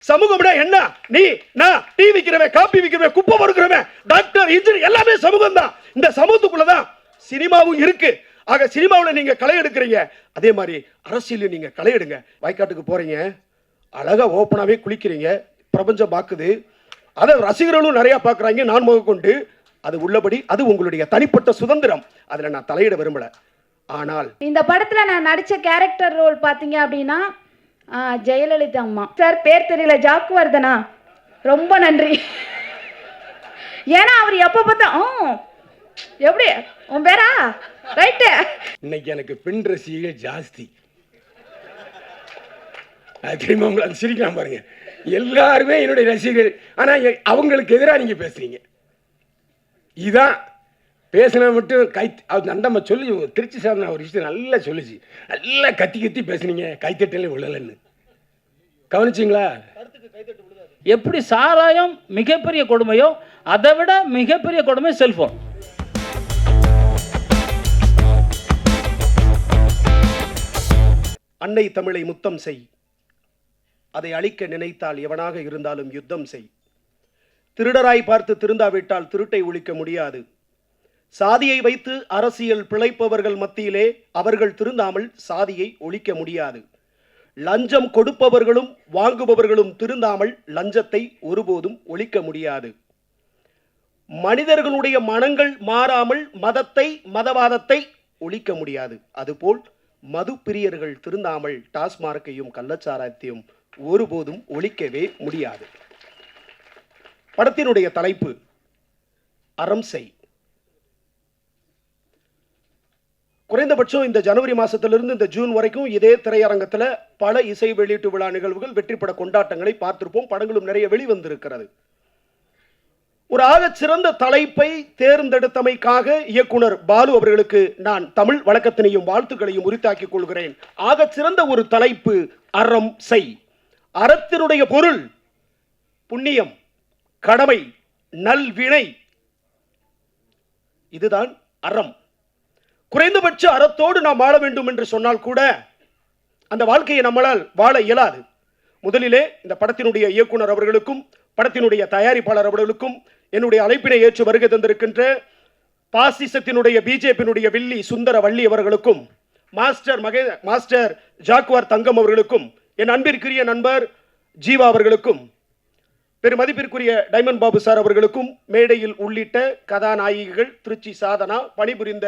சமூகம்னா என்ன? நீ நான் டீ விக்கிறவன், காப்பி விக்கிறவன், குப்பை பொறுக்கிறவன், டாக்டர், இன்ஜினியர் எல்லாமே சமூகம் தான். இந்த சமூகத்துக்குள்ளதான் சினிமாவும் இருக்கு. ஆக சினிமாவில் நீங்க களை எடுக்கிறீங்க, அதே மாதிரி அரசியல் நீங்க களை எடுங்க. வயக்காட்டுக்கு போறீங்க, அழகா ஓப்பனாவே குளிக்கிறீங்க, பிரபஞ்சம் பாக்குது, அதை ரசிகர்களும் நிறைய பாக்குறாங்க, நான் முக கொண்டு. அது உள்ளபடி, அது உங்களுடைய தனிப்பட்ட சுதந்திரம், அதுல நான் தலையிட விரும்பல. ஆனால் இந்த படத்துல நான் நடிச்ச கேரக்டர் ரோல் பாத்தீங்க அப்படின்னா ஜெயலலிதா அம்மா. சார் பேர் தெரியல, ஜாக்குவர்தனா, ரொம்ப நன்றி. ஏன்னா அவர் எப்ப பார்த்தா எப்படி உன் பேரா ரைட்டு. இன்னைக்கு எனக்கு பெண் ரசிகர்கள் ஜாஸ்தி. தெரியுமா உங்களுக்கு? சிரிக்கலாம் பாருங்க, எல்லாருமே என்னுடைய ரசிகர்கள். ஆனா அவங்களுக்கு எதிராக நீங்க பேசுறீங்க. இதான் பேசினா மட்டும் நண்டம்மா சொல்லி திருச்சி சார் ஒரு விஷயம் நல்லா சொல்லிச்சு, நல்லா கத்தி கத்தி பேசுனீங்க, கைத்தட்டலே விழலன்னு கவனிச்சிங்களா? எப்படி சாராயம் மிகப்பெரிய கொடுமையோ அதை விட மிகப்பெரிய கொடுமை செல்போன். அன்னை தமிழை முத்தம் செய், அதை அழிக்க நினைத்தால் எவனாக இருந்தாலும் யுத்தம் செய். திருடராய் பார்த்து திருந்தாவிட்டால் திருட்டை ஒழிக்க முடியாது. சாதியை வைத்து அரசியல் பிழைப்பவர்கள் மத்தியிலே அவர்கள் திருந்தாமல் சாதியை ஒழிக்க முடியாது. லஞ்சம் கொடுப்பவர்களும் வாங்குபவர்களும் திருந்தாமல் லஞ்சத்தை ஒருபோதும் ஒழிக்க முடியாது. மனிதர்களுடைய மனங்கள் மாறாமல் மதத்தை, மதவாதத்தை ஒழிக்க முடியாது. அதுபோல் மது பிரியர்கள் திருந்தாமல் டாஸ்மார்க்கையும் கள்ளச்சாராயத்தையும் ஒருபோதும் ஒழிக்கவே முடியாது. படத்தினுடைய தலைப்பு அறம் செய். குறைந்தபட்சம் இந்த ஜனவரி மாசத்திலிருந்து இந்த ஜூன் வரைக்கும் இதே திரையரங்கத்தில் பல இசை வெளியீட்டு விழா நிகழ்வுகள், வெற்றிப்பட கொண்டாட்டங்களை பார்த்திருப்போம். படங்களும் நிறைய வெளிவந்திருக்கிறது. ஒரு ஆக சிறந்த தலைப்பை தேர்ந்தெடுத்தமைக்காக இயக்குனர் பாலு அவர்களுக்கு நான் தமிழ் வழக்கத்தினையும் வாழ்த்துக்களையும் உரித்தாக்கிக் கொள்கிறேன். ஆக சிறந்த ஒரு தலைப்பு அறம் செய். அறத்தினுடைய பொருள் புண்ணியம், கடமை, நல்வினை. இதுதான் அறம். குறைந்தபட்ச அறத்தோடு நாம் வாழ வேண்டும் என்று சொன்னால் கூட அந்த வாழ்க்கையை நம்மளால் வாழ இயலாது. முதலிலே இந்த படத்தினுடைய இயக்குனர் அவர்களுக்கும் படத்தினுடைய தயாரிப்பாளர் அவர்களுக்கும் என்னுடைய அழைப்பினை ஏற்று வருகை தந்திருக்கின்ற பாசிசத்தினுடைய பிஜேபியினுடைய வில்லி சுந்தர வள்ளி அவர்களுக்கும் மாஸ்டர் ஜாக்குவார் தங்கம் அவர்களுக்கும் என் அன்பிற்குரிய நண்பர் ஜீவா அவர்களுக்கும் பெருமதிப்பிற்குரிய டைமண்ட் பாபு சார் அவர்களுக்கும் மேடையில் உள்ளிட்ட கதாநாயகிகள், திருச்சி சாதனா, பணிபுரிந்த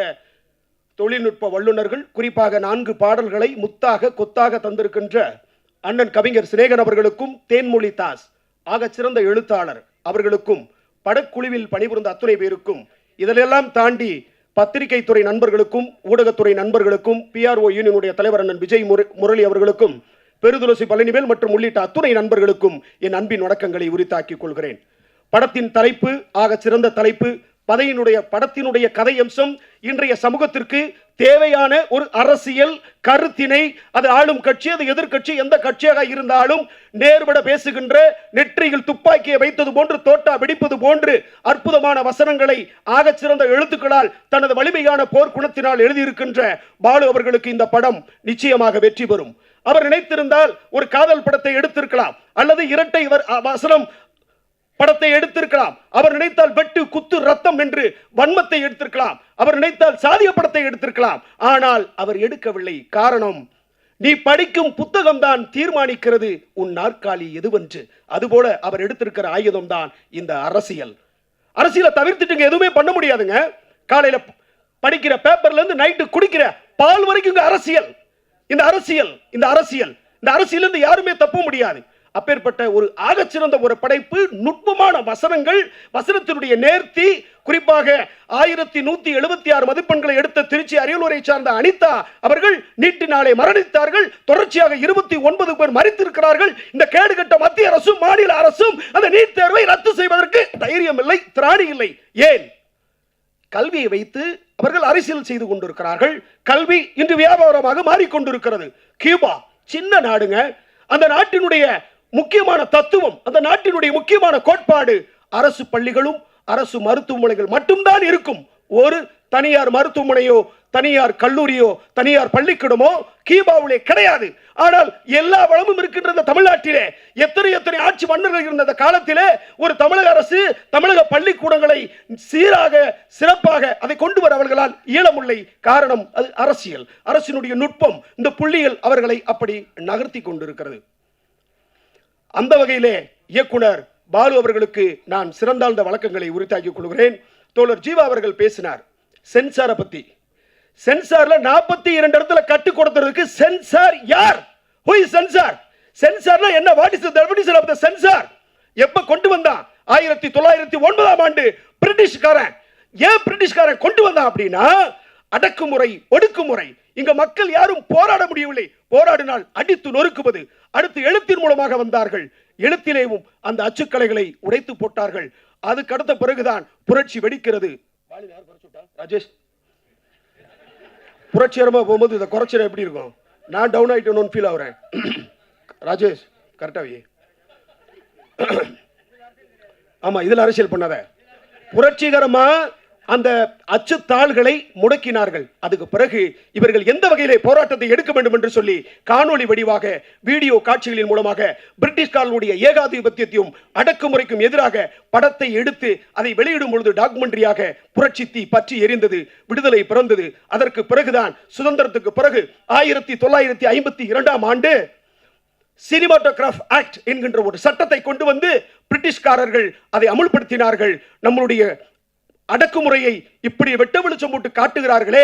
தொழில்நுட்ப வல்லுநர்கள், குறிப்பாக 4 பாடல்களை முத்தாக கொத்தாக தந்திருக்கின்ற அண்ணன் கவிஞர் சிநேகன் அவர்களுக்கும், தேன்மொழி தாஸ் ஆக சிறந்த எழுத்தாளர் அவர்களுக்கும், படக்குழுவில் பணிபுரிந்த அத்துணை பேருக்கும், இதிலெல்லாம் தாண்டி பத்திரிகை துறை நண்பர்களுக்கும் ஊடகத்துறை நண்பர்களுக்கும், PRO யூனியனுடைய தலைவர் அண்ணன் விஜய் முரளி அவர்களுக்கும், பெருதுளசி பழனிவேல் மற்றும் உள்ளிட்ட அத்துணை நண்பர்களுக்கும் என் அன்பின் வணக்கங்களை உரித்தாக்கிக் கொள்கிறேன். படத்தின் தலைப்பு ஆக சிறந்த தலைப்பு. படத்தினுடைய கதை அம்சம் இன்றைய சமூகத்திற்கு தேவையான ஒரு அரசியல் கருத்தினை, அது ஆளும் கட்சி, அது எதிர்கட்சி, எந்த கட்சியாக இருந்தாலும் நேர்பட பேசுகின்ற, நெற்றியில் துப்பாக்கியை வைத்தது போன்று தோட்டா வெடிப்பது போன்று அற்புதமான வசனங்களை ஆக சிறந்த எழுத்துக்களால் தனது வலிமையான போர்க்குணத்தினால் எழுதியிருக்கின்ற பாலு அவர்களுக்கு இந்த படம் நிச்சயமாக வெற்றி பெறும். அவர் நினைத்திருந்தால் ஒரு காதல் படத்தை எடுத்திருக்கலாம், அல்லது இரட்டை வசனம் படத்தை எடுத்திருக்கலாம். அவர் நினைத்தால் வெட்டு, குத்து, ரத்தம் என்று வன்மத்தை எடுத்திருக்கலாம். அவர் நினைத்தால் சாதிய படத்தை எடுத்திருக்கலாம். ஆனால் அவர் எடுக்கவில்லை. காரணம், நீ படிக்கும் புத்தகம் தான் தீர்மானிக்கிறது உன் நாற்காலி எதுவென்று. அதுபோல அவர் எடுத்திருக்கிற ஆயுதம் தான் இந்த அரசியல். அரசியலை தவிர்த்துட்டு எதுவுமே பண்ண முடியாதுங்க. காலையில படிக்கிற பேப்பர்ல இருந்து நைட்டு குடிக்கிற பால் வரைக்கும் அரசியல். இந்த அரசியல் யாருமே தப்ப முடியாது. அப்பேற்பட்ட ஒரு ஆகச்சிறந்த ஒரு படைப்பு, நுட்பமான வசனங்கள், வசனத்தினுடைய நேர்த்தி, குறிப்பாக 1176 மதிப்பெண்களை எடுத்த திருச்சி அரியலூரை சார்ந்த அனிதா அவர்கள் நீட்டினாலே மரணித்தார்கள். தொடர்ச்சியாக 29 பேர் மரித்திருக்கிறார்கள். இந்த கேடுகட்ட மத்திய அரசும் மாநில அரசும் அந்த நீட் தேர்வை ரத்து செய்வதற்கு தைரியம் இல்லை, திராணி இல்லை. ஏன்? கல்வியை வைத்து அவர்கள் அரசியல் செய்து கொண்டிருக்கிறார்கள். கல்வி இன்று வியாபாரமாக மாறிக்கொண்டிருக்கிறது. கியூபா சின்ன நாடுங்க. அந்த நாட்டினுடைய முக்கியமான தத்துவம், அந்த நாட்டினுடைய முக்கியமான கோட்பாடு, அரசு பள்ளிகளும் அரசு மருத்துவமனைகள் மட்டும்தான் இருக்கும். ஒரு தனியார் மருத்துவமனையோ தனியார் கல்லூரியோ தனியார் பள்ளிக்கூடமோ கீபாவிலே கிடையாது. ஆனால் எல்லா வளமும் இருக்கின்ற தமிழ்நாட்டிலே எத்தனை ஆட்சி மன்னர்கள் இருந்த அந்த காலத்திலே ஒரு தமிழக அரசு தமிழக பள்ளிக்கூடங்களை சீராக சிறப்பாக அதை கொண்டு வர அவர்களால் இயலமுல்லை. காரணம் அது அரசியல், அரசினுடைய நுட்பம், இந்த புள்ளிகள் அவர்களை அப்படி நகர்த்தி கொண்டிருக்கிறது. அந்த வகையிலே இயக்குனர் பாலு அவர்களுக்கு நான் சிறந்தாழ்ந்த வழக்கங்களை உரித்தாக்கிக் கொள்கிறேன். தோழர் ஜீவா அவர்கள் பேசினார் சென்சாரை பத்தி. சென்சார்ல 42 இடத்துல கட்டு கொடுத்ததுக்கு சென்சார் யார்? Who is censor? சென்சார்னா என்ன? What is the definition of the censor? எப்ப கொண்டு வந்தான்? 1909ஆம் ஆண்டு பிரிட்டிஷ்காரன். ஏன் பிரிட்டிஷ்காரன் கொண்டு வந்தான் அப்படின்னா அடக்குமுறை, ஒடுக்குமுறை. இங்க மக்கள் யாரும் போராட முடியவில்லை. போராடினால் அடித்து நொறுக்குவது. அடுத்து எழுத்தின் மூலமாக வந்தார்கள். எழுத்திலேயும் அந்த அச்சுக்கலைகளை உடைத்து போட்டார்கள். அதுக்கு அடுத்த பிறகுதான் புரட்சி வெடிக்கிறது. ராஜேஷ் புரட்சிகரமா போகும்போது இதை குறைச்சிட எப்படி இருக்கும்? நான் டவுன் ஆயிட்டேன்னு ஃபீல் ஆகுறேன். ராஜேஷ் கரெக்டாவே ஆமா, இதுல அரசியல் பண்ணாத. புரட்சிகரமா அந்த அச்சுத்தாள்களை முடக்கினார்கள். அதுக்கு பிறகு இவர்கள் எந்த வகையிலே போராட்டத்தை எடுக்க வேண்டும் என்று சொல்லி காணொளி வடிவாக வீடியோ காட்சிகளின் மூலமாக பிரிட்டிஷ்காரனுடைய ஏகாதிபத்தியத்தையும் அடக்குமுறைக்கும் எதிராக படத்தை எடுத்து அதை வெளியிடும் பொழுது டாக்குமெண்ட்ரியாக புரட்சி தீ பற்றி எரிந்தது. விடுதலை பிறந்தது. அதற்கு பிறகுதான் சுதந்திரத்துக்கு பிறகு 1952ஆம் ஆண்டு சினிமாட்டோகிராஃப் ஆக்ட் என்கின்ற ஒரு சட்டத்தை கொண்டு வந்து பிரிட்டிஷ்காரர்கள் அதை அமுல்படுத்தினார்கள். நம்மளுடைய அடக்குமுறையை இப்படி வெட்ட வெளிச்சம் போட்டு காட்டுகிறார்களே,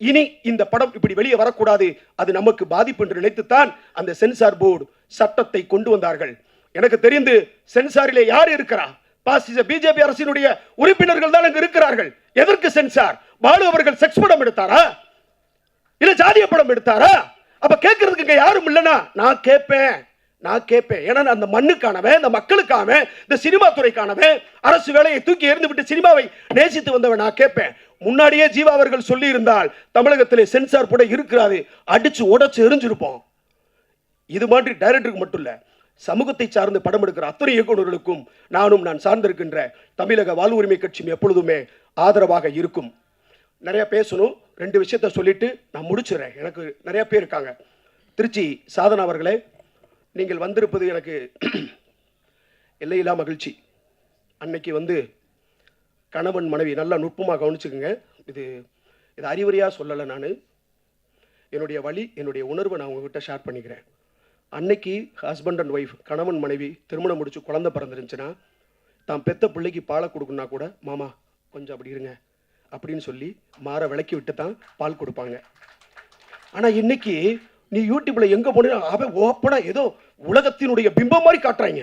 இனி இந்த படம் இப்படி வெளியே வரக்கூடாது, அது நமக்கு பாதிப்பு என்று நினைத்துத்தான் அந்த சென்சார் போர்டு சட்டத்தை கொண்டு வந்தார்கள். எனக்கு தெரிந்து சென்சாரிலே யார் இருக்கிறா? பாசிச பிஜேபி அரசினுடைய உறுப்பினர்கள் தான் அங்கு இருக்கிறார்கள். எதற்கு சென்சார்? பாலு அவர்கள் செக்ஸ் படம் எடுத்தாரா? இல்ல ஜாதிய படம் எடுத்தாரா? அப்ப கேட்கறதுக்கு இங்க யாரும் இல்லைன்னா நான் கேட்பேன். ஏன்னா அந்த மண்ணுக்கானவன், இந்த மக்களுக்கானவன், இந்த சினிமா துறைக்கானவன், அரசு வேலையை தூக்கி எறிந்து விட்டு சினிமாவை நேசித்து வந்தவன் நான் கேட்பேன். முன்னாடியே ஜீவா அவர்கள் சொல்லி இருந்தால் தமிழகத்திலே சென்சார் போட இருக்கிறாது, அடிச்சு உடைச்சு எரிஞ்சிருப்போம். இது மாதிரி டைரக்டருக்கு மட்டும் இல்ல, சமூகத்தை சார்ந்து படம் எடுக்கிற அத்தனை இயக்குநர்களுக்கும் நான் சார்ந்திருக்கின்ற தமிழக வாழ்வுரிமை கட்சியும் எப்பொழுதுமே ஆதரவாக இருக்கும். நிறைய பேசணும். 2 விஷயத்தை சொல்லிட்டு நான் முடிச்சுறேன். எனக்கு நிறைய பேர் இருக்காங்க. திருச்சி சாதனா அவர்களே, நீங்கள் வந்திருப்பது எனக்கு எல்லையில்லா மகிழ்ச்சி. அன்னைக்கு வந்து கணவன் மனைவி நல்லா நுட்பமாக கவனிச்சுக்குங்க. இது அறிவுரையாக சொல்லலை. நான் என்னுடைய வழி, என்னுடைய உணர்வை நான் உங்ககிட்ட ஷேர் பண்ணிக்கிறேன். அன்னைக்கு ஹஸ்பண்ட் அண்ட் ஒய்ஃப், கணவன் மனைவி திருமணம் முடிச்சு குழந்தை பிறந்துருந்துச்சுன்னா தான் பெத்த பிள்ளைக்கு பாலை கொடுக்குன்னா கூட மாமா கொஞ்சம் அப்படி இருங்க அப்படின்னு சொல்லி மாற விளக்கி விட்டு தான் பால் கொடுப்பாங்க. ஆனால் இன்னைக்கு நீ யூடியூப்ல எங்க போனா அவன் ஓப்பனா ஏதோ உலகத்தினுடைய பிம்பம் மாதிரி காட்டுறாங்க.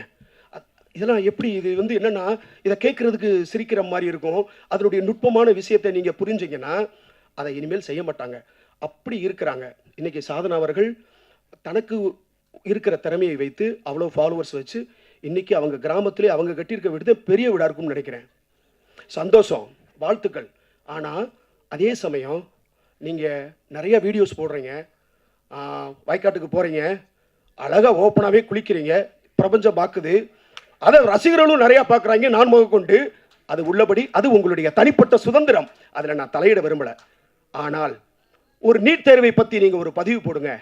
இதெல்லாம் எப்படி? இது வந்து என்னன்னா, இதை கேட்கறதுக்கு சிரிக்கிற மாதிரி இருக்கும். அதனுடைய நுட்பமான விஷயத்தை நீங்க புரிஞ்சீங்கன்னா அதை இனிமேல் செய்ய மாட்டாங்க. அப்படி இருக்கிறாங்க. இன்னைக்கு சாதனா அவர்கள் தனக்கு இருக்கிற திறமையை வைத்து அவ்வளோ ஃபாலோவர்ஸ் வச்சு இன்னைக்கு அவங்க கிராமத்திலே அவங்க கட்டியிருக்க வீடு பெரிய வீடா இருக்கும்னு நினைக்கிறேன். சந்தோஷம், வாழ்த்துக்கள். ஆனால் அதே சமயம் நீங்கள் நிறைய வீடியோஸ் போடுறீங்க, வயக்காட்டுக்கு போகிறீங்க, அழகாக ஓப்பனாகவே குளிக்கிறீங்க, பிரபஞ்சம் பார்க்குது, அதை ரசிகர்களும் நிறையா பார்க்குறாங்க, நான் முகக்கொண்டு. அது உள்ளபடி அது உங்களுடைய தனிப்பட்ட சுதந்திரம், அதில் நான் தலையிட விரும்பலை. ஆனால் ஒரு நீட் தேர்வை பற்றி நீங்கள் ஒரு பதிவு போடுங்க,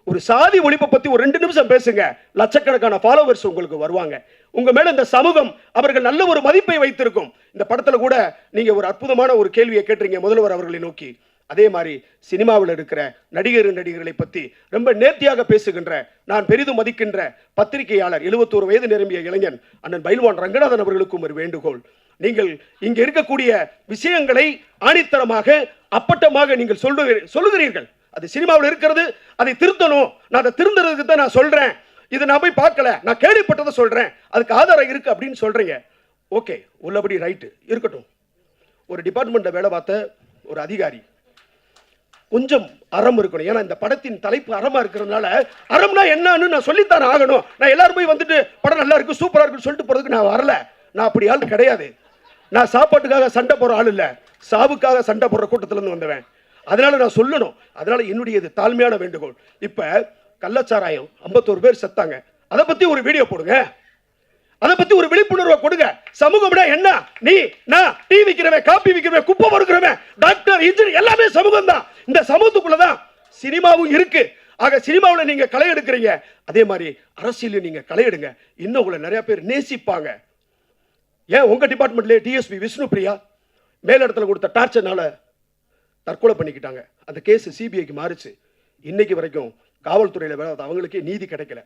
ஒரு சாதி ஒழிப்பை பற்றி ஒரு 2 நிமிஷம் பேசுங்க, லட்சக்கணக்கான ஃபாலோவர்ஸ் உங்களுக்கு வருவாங்க. உங்கள் மேலே இந்த சமூகம் அவர்கள் நல்ல ஒரு மதிப்பை வைத்திருக்கும். இந்த படத்தில் கூட நீங்கள் ஒரு அற்புதமான ஒரு கேள்வியை கேட்டுறீங்க முதல்வர் அவர்களை நோக்கி. அதே மாதிரி சினிமாவில் இருக்கிற நடிகர்களை பற்றி ரொம்ப நேர்த்தியாக பேசுகின்ற, நான் பெரிதும் மதிக்கின்ற பத்திரிகையாளர் 71 வயது நிரம்பிய இளைஞன் அண்ணன் பைல்வான் ரங்கநாதன் அவர்களுக்கும் ஒரு வேண்டுகோள். நீங்கள் இங்க இருக்கக்கூடிய விஷயங்களை ஆணித்தரமாக அப்பட்டமாக நீங்கள் சொல்லுகிறீர்கள். அது சினிமாவில் இருக்கிறது, அதை திருத்தணும். நான் அதை திருந்துறதுக்கு தான் நான் சொல்றேன். இதை நான் போய் பார்க்கல, நான் கேள்விப்பட்டதை சொல்றேன், அதுக்கு ஆதாரம் இருக்கு அப்படின்னு சொல்றீங்க. ஓகே, உள்ளபடி ரைட்டு இருக்கட்டும். ஒரு டிபார்ட்மெண்ட்ல வேலை பார்த்த ஒரு அதிகாரி கொஞ்சம் அறம் இருக்கணும். ஏன்னா இந்த படத்தின் தலைப்பு அறமா இருக்கிறதுனால, அறம்னா என்னன்னு நான் சொல்லித்தான் ஆகணும். நான் எல்லாரும் போய் வந்துட்டு படம் நல்லா இருக்கு சூப்பரா இருக்குன்னு சொல்லிட்டு போறதுக்கு நான் வரல. நான் அப்படி ஆள் கிடையாது. நான் சாப்பாட்டுக்காக சண்டை போற ஆள் இல்ல, சாவுக்காக சண்டை போடுற கூட்டத்துல இருந்து வந்தவன். அதனால நான் சொல்லணும். அதனால என்னுடைய இது தாழ்மையான வேண்டுகோள். இப்ப கள்ளச்சாராயம் 51 பேர் செத்தாங்க, அதை பத்தி ஒரு வீடியோ போடுங்க. அதை பத்தி ஒரு விழிப்புணர்வை கொடுங்க. சமூகம்னா என்ன? நீ நான் டீ விக்கிறவன், காப்பி விக்கிறவன், குப்பை பொறுக்கிறவன், டாக்டர், இன்ஜினியர் எல்லாமே சமூகம் தான். இந்த சமூகத்துக்குள்ளதான் சினிமாவும் இருக்கு. ஆக சினிமாவில் நீங்க களை எடுக்கிறீங்க, அதே மாதிரி அரசியல் நீங்க களை எடுங்க. இன்னும் உங்களை நிறைய பேர் நேசிப்பாங்க. ஏன் உங்க டிபார்ட்மெண்ட்ல டிஎஸ்பி விஷ்ணு பிரியா மேலிடத்துல கொடுத்த டார்ச்சர்னால தற்கொலை பண்ணிக்கிட்டாங்க. அந்த கேஸ் சிபிஐக்கு மாறிச்சு. இன்னைக்கு வரைக்கும் காவல்துறையில் வேலை அவங்களுக்கே நீதி கிடைக்கல.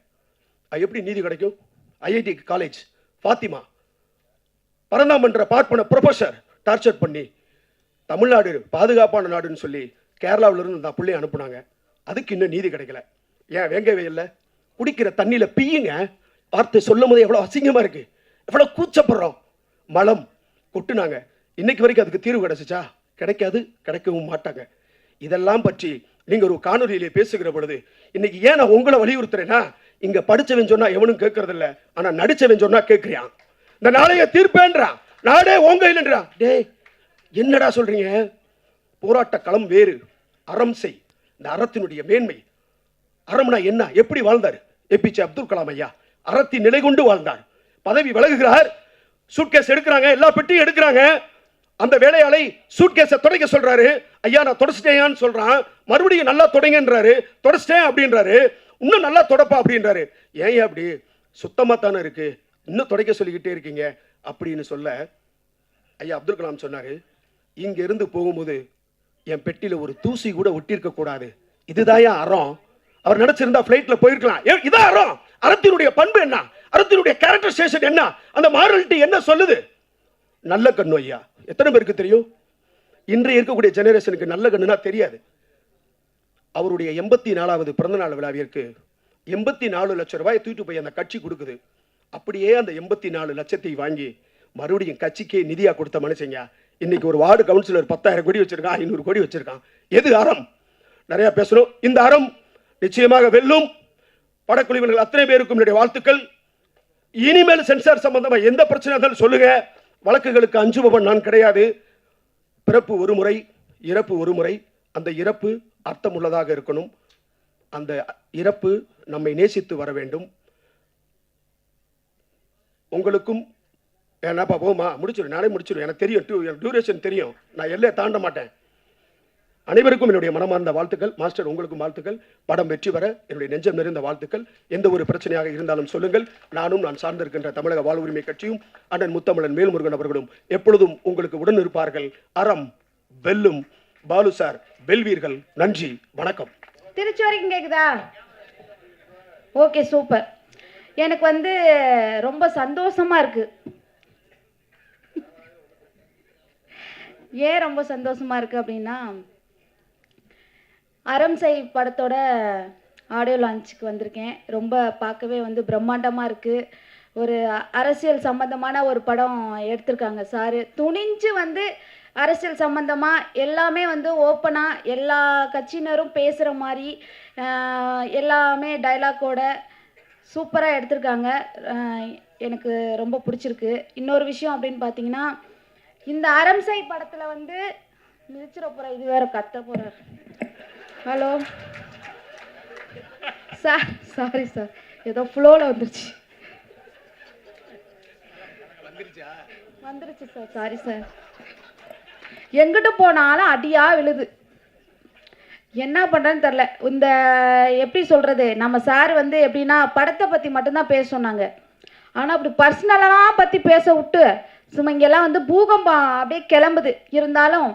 எப்படி நீதி கிடைக்கும்? ஐஐடி காலேஜ் ஃபாத்திமா பரந்தாமன்ற பார்ப்பன ப்ரொஃபஸர் டார்ச்சர் பண்ணி தமிழ்நாடு பாதுகாப்பான நாடுன்னு சொல்லி கேரளாவில இருந்து அந்த பிள்ளையை அனுப்புனாங்க. அதுக்கு இன்னும் நீதி கிடைக்கல. ஏன் வேங்கவே இல்லை? குடிக்கிற தண்ணியில பீயுங்க. வார்த்தை சொல்லும் போது எவ்வளவு அசிங்கமா இருக்கு, எவ்வளவு கூச்சப்படுறோம். மலம் கொட்டுனாங்க. இன்னைக்கு வரைக்கும் அதுக்கு தீர்வு கிடைச்சிச்சா? கிடைக்காது, கிடைக்கவும் மாட்டாங்க. இதெல்லாம் பற்றி நீங்க ஒரு காணொலியிலே பேசுகிற பொழுது இன்னைக்கு ஏன் நான் உங்களை வலியுறுத்துறேன்னா, இங்க படிச்சவன் சொன்னா எவனும் கேட்கறது இல்ல, ஆனா நடிச்சவன் சொன்னா கேட்கிறியான். இந்த நாளைய தீர்ப்பேன்றான், நாடே உங்க இல்லைன்றான். டே என்னடா சொல்றீங்க? போராட்ட களம் வேறு, அறம் செய். இந்த அறத்தினுடைய மேன்மை. அறம்னா என்ன? எப்படி வாழ்ந்தார் ஏபிஜே அப்துல் கலாம் ஐயா? அறத்தின் நிலை கொண்டு வாழ்ந்தார். பதவி விலகுகிறார், சூட்கேஸ் எடுக்கிறாங்க, எல்லா பெட்டியும் எடுக்கிறாங்க. அந்த வேலையாளை சூட்கேஸை துடைக்க சொல்றாரு. ஐயா நான் தொடச்சிட்டேன்னு சொல்றான். மறுபடியும் நல்லா தொடங்கன்றாரு. தொடச்சிட்டேன் அப்படின்றாரு. இன்னும் நல்லா தொடப்பா அப்படின்றாரு. ஏன் அப்படி? சுத்தமா தானே இருக்கு, இன்னும் துடைக்க சொல்லிக்கிட்டே இருக்கீங்க அப்படின்னு சொல்ல ஐயா அப்துல் கலாம் சொன்னாரு, இங்க இருந்து போகும்போது என் பெட்டியில ஒரு தூசி கூட ஒட்டியிருக்க கூடாது. இதுதான் அறம். அவர் நினைச்சிருந்தா பிளைட்ல போயிருக்கலாம். இதான் அறம். அறத்தினுடைய பண்பு என்ன? அறத்தினுடைய கேரக்டரைசேஷன் என்ன? அந்த மாரலிட்டி என்ன சொல்லுது? நல்ல கண்ணு ஐயா எத்தனை பேருக்கு தெரியும்? இன்றைய இருக்கக்கூடிய ஜெனரேஷனுக்கு நல்ல கண்ணுனா தெரியாது. அவருடைய 84வது பிறந்த நாள் விழாவிற்கு 84 லட்சம் ரூபாய் தூக்கிட்டு போய் அந்த கட்சி கொடுக்குது. அப்படியே அந்த 84 லட்சத்தை வாங்கி மறுபடியும் கட்சிக்கே நிதியா கொடுத்த மனுஷங்க இன்னைக்கு ஒரு வார்டு கவுன்சிலர் 10,000 கோடி வச்சிருக்கான், 500 கோடி வச்சிருக்கான். எது அறம்? நிறைய பேசணும். இந்த அறம் நிச்சயமாக வெல்லும். படக்குழுவினர்கள் அத்தனை பேருக்கும் என்னுடைய வாழ்த்துக்கள். இனிமேல் சென்சார் சம்பந்தமா எந்த பிரச்சனை இருந்தாலும் சொல்லுங்க. வழக்குகளுக்கு அஞ்சுபவன் நான் கிடையாது. பிறப்பு ஒரு முறை, இறப்பு ஒரு முறை. அந்த இறப்பு அர்த்தமுள்ளதாக இருக்கணும். அந்த இறப்பு நம்மை நேசித்து வர வேண்டும். உங்களுக்கும் என்னப்பா போமா முடிச்சிடும், நானே முடிச்சிடும். எனக்கு தெரியும், டியூரேஷன் தெரியும், நான் எல்லையை தாண்ட மாட்டேன். அனைவருக்கும் என்னுடைய மனமார்ந்த வாழ்த்துக்கள். மாஸ்டர் உங்களுக்கும் வாழ்த்துக்கள். படம் வெற்றி பெற என்னுடைய நெஞ்சம் நிறைந்த வாழ்த்துக்கள். எந்த ஒரு பிரச்சனையாக இருந்தாலும் சொல்லுங்கள். நானும் நான் சார்ந்திருக்கின்ற தமிழக வாழ்வுரிமை கட்சியும் அண்ணன் முத்தமிழன் மேல்முருகன் அவர்களும் எப்பொழுதும் உங்களுக்கு உடன் இருப்பார்கள். அறம் வெல்லும். பாலு சார் வெல்வீர்கள். நன்றி, வணக்கம். திருச்சி வரைக்கும் கேக்குதா? Okay, super. எனக்கு ரொம்ப சந்தோஷமா இருக்கு. ஏன் ரொம்ப சந்தோஷமா இருக்கு அப்படின்னா, அறம் செய் படத்தோட ஆடியோ லான்ச்சுக்கு வந்திருக்கேன். ரொம்ப பார்க்கவே பிரம்மாண்டமாக இருக்குது. ஒரு அரசியல் சம்பந்தமான ஒரு படம் எடுத்திருக்காங்க சார். துணிஞ்சு அரசியல் சம்பந்தமாக எல்லாமே ஓப்பனாக எல்லா கட்சியினரும் பேசுகிற மாதிரி எல்லாமே டைலாக்கோட சூப்பராக எடுத்திருக்காங்க. எனக்கு ரொம்ப பிடிச்சிருக்கு. இன்னொரு விஷயம் அப்படின்னு பார்த்தீங்கன்னா, இந்த அறம் செய் படத்தில் மிதிச்சிட போகிற இது வேற கத்த போகிறார். ஹலோ சார், சாரி சார், ஏதோ ஃப்ளோவில் வந்துருச்சு சார், சாரி சார். எங்கிட்ட போனாலும் அடியாக விழுது. என்ன பண்ணுறேன்னு தெரில. இந்த எப்படி சொல்கிறது, நம்ம சார் எப்படின்னா படத்தை பற்றி மட்டும்தான் பேச சொன்னாங்க. ஆனால் அப்படி பர்சனலாம் பற்றி பேச விட்டு சும்மா இங்கெல்லாம் பூகம்பம் அப்படியே கிளம்புது. இருந்தாலும்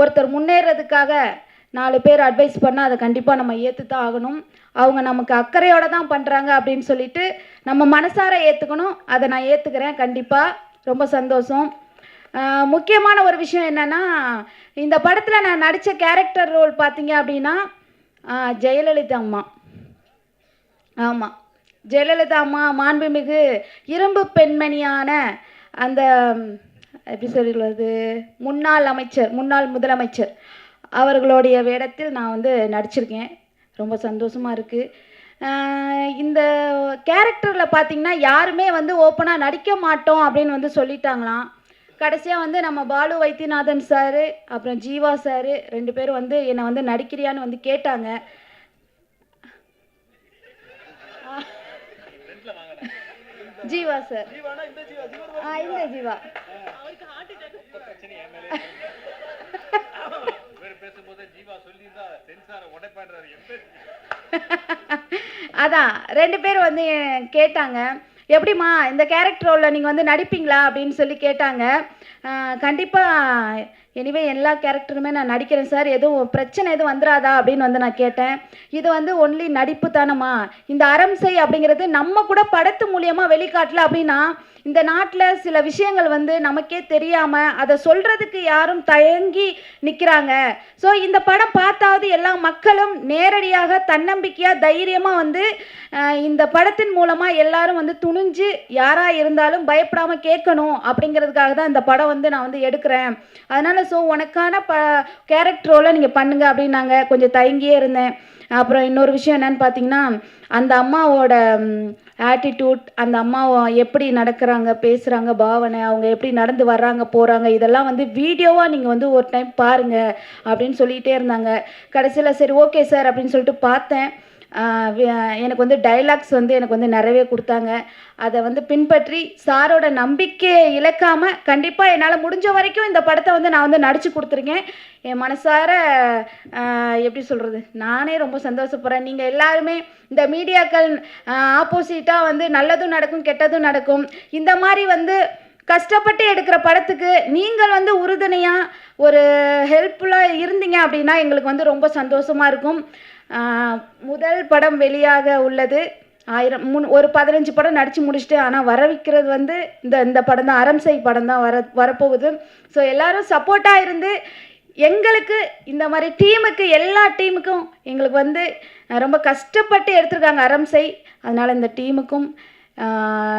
ஒருத்தர் முன்னேறதுக்காக 4 பேர் அட்வைஸ் பண்ணால் அதை கண்டிப்பாக நம்ம ஏற்று தான் ஆகணும். அவங்க நமக்கு அக்கறையோடு தான் பண்ணுறாங்க அப்படின்னு சொல்லிட்டு நம்ம மனசார ஏற்றுக்கணும். அதை நான் ஏற்றுக்கிறேன் கண்டிப்பாக. ரொம்ப சந்தோஷம். முக்கியமான ஒரு விஷயம் என்னென்னா, இந்த படத்தில் நான் நடித்த கேரக்டர் ரோல் பார்த்தீங்க அப்படின்னா ஜெயலலிதா அம்மா. ஆமாம், ஜெயலலிதா அம்மா மாண்புமிகு இரும்பு பெண்மணியான அந்த எப்படி சொல்கிறது, முன்னாள் முதலமைச்சர் அவர்களுடைய வேடத்தில் நான் நடிச்சிருக்கேன். ரொம்ப சந்தோஷமாக இருக்குது. இந்த கேரக்டரில் பார்த்திங்கன்னா யாருமே ஓப்பனாக நடிக்க மாட்டோம் அப்படின்னு சொல்லிட்டாங்களாம். கடைசியாக நம்ம பாலு வைத்தியநாதன் சார் அப்புறம் ஜீவா சார் 2 பேரும் என்னை நடிக்கிறியான்னு கேட்டாங்க. ஜீவா சார். இந்த ஜீவா. அதான் 2 பேர் வந்து கேட்டாங்க, எப்படிம்மா இந்த கேரக்டர் ரோலில் நீங்கள் வந்து நடிப்பீங்களா அப்படின்னு சொல்லி கேட்டாங்க. கண்டிப்பாக எனிவே எல்லா கேரக்டருமே நான் நடிக்கிறேன் சார், எதுவும் பிரச்சனை எதுவும் வந்துடாதா அப்படின்னு வந்து நான் கேட்டேன். இது வந்து ஒன்லி நடிப்பு தானம்மா, இந்த அறம் செய் அப்படிங்கிறது நம்ம கூட படத்து மூலியமாக வெளிக்காட்டல அப்படின்னா இந்த நாட்டில் சில விஷயங்கள் வந்து நமக்கே தெரியாமல் அதை சொல்கிறதுக்கு யாரும் தயங்கி நிற்கிறாங்க. ஸோ இந்த படம் பார்த்தாவது எல்லா மக்களும் நேரடியாக தன்னம்பிக்கையாக தைரியமாக வந்து இந்த படத்தின் மூலமாக எல்லாரும் வந்து துணிஞ்சு யாராக இருந்தாலும் பயப்படாமல் கேட்கணும் அப்படிங்கிறதுக்காக தான் இந்த படம் வந்து நான் வந்து எடுக்கிறேன். அதனால் ஸோ உனக்கான கேரக்டர் ரோலை நீங்கள் பண்ணுங்க அப்படின்னாங்க. கொஞ்சம் தயங்கியே இருந்தேன். அப்புறம் இன்னொரு விஷயம் என்னன்னு பார்த்தீங்கன்னா, அந்த அம்மாவோட ஆட்டிடியூட், அந்த அம்மா எப்படி நடக்கிறாங்க, பேசுகிறாங்க, பாவனை, அவங்க எப்படி நடந்து வர்றாங்க போகிறாங்க, இதெல்லாம் வந்து வீடியோவாக நீங்கள் வந்து ஒரு டைம் பாருங்கள் அப்படின்னு சொல்லிகிட்டே இருந்தாங்க. கடைசியில் சரி ஓகே சார் அப்படின்னு சொல்லிட்டு பார்த்தேன். எனக்கு வந்து டைலாக்ஸ் வந்து எனக்கு வந்து நிறையவே கொடுத்தாங்க. அதை வந்து பின்பற்றி சாரோட நம்பிக்கையை இழக்காமல் கண்டிப்பாக என்னால் முடிஞ்ச வரைக்கும் இந்த படத்தை வந்து நான் வந்து நடித்து கொடுத்துருக்கேன். என் மனசார எப்படி சொல்கிறது, நானே ரொம்ப சந்தோஷப்படுறேன். நீங்கள் எல்லாருமே இந்த மீடியாக்கள் ஆப்போசிட்டாக வந்து நல்லதும் நடக்கும் கெட்டதும் நடக்கும், இந்த மாதிரி வந்து கஷ்டப்பட்டு எடுக்கிற படத்துக்கு நீங்கள் வந்து உறுதுணையாக ஒரு ஹெல்ப்ஃபுல்லாக இருந்தீங்க அப்படின்னா எங்களுக்கு வந்து ரொம்ப சந்தோஷமாக இருக்கும். முதல் படம் வெளியாக உள்ளது. ஒரு 15 படம் நடித்து முடிச்சுட்டு, ஆனால் வரவிக்கிறது வந்து இந்த படம் தான், அறம் செய் படம் தான் வரப்போகுது. ஸோ எல்லோரும் சப்போர்ட்டாக இருந்து எங்களுக்கு இந்த மாதிரி டீமுக்கு, எல்லா டீமுக்கும் எங்களுக்கு வந்து ரொம்ப கஷ்டப்பட்டு எடுத்திருக்காங்க அறம் செய். அதனால் இந்த டீமுக்கும்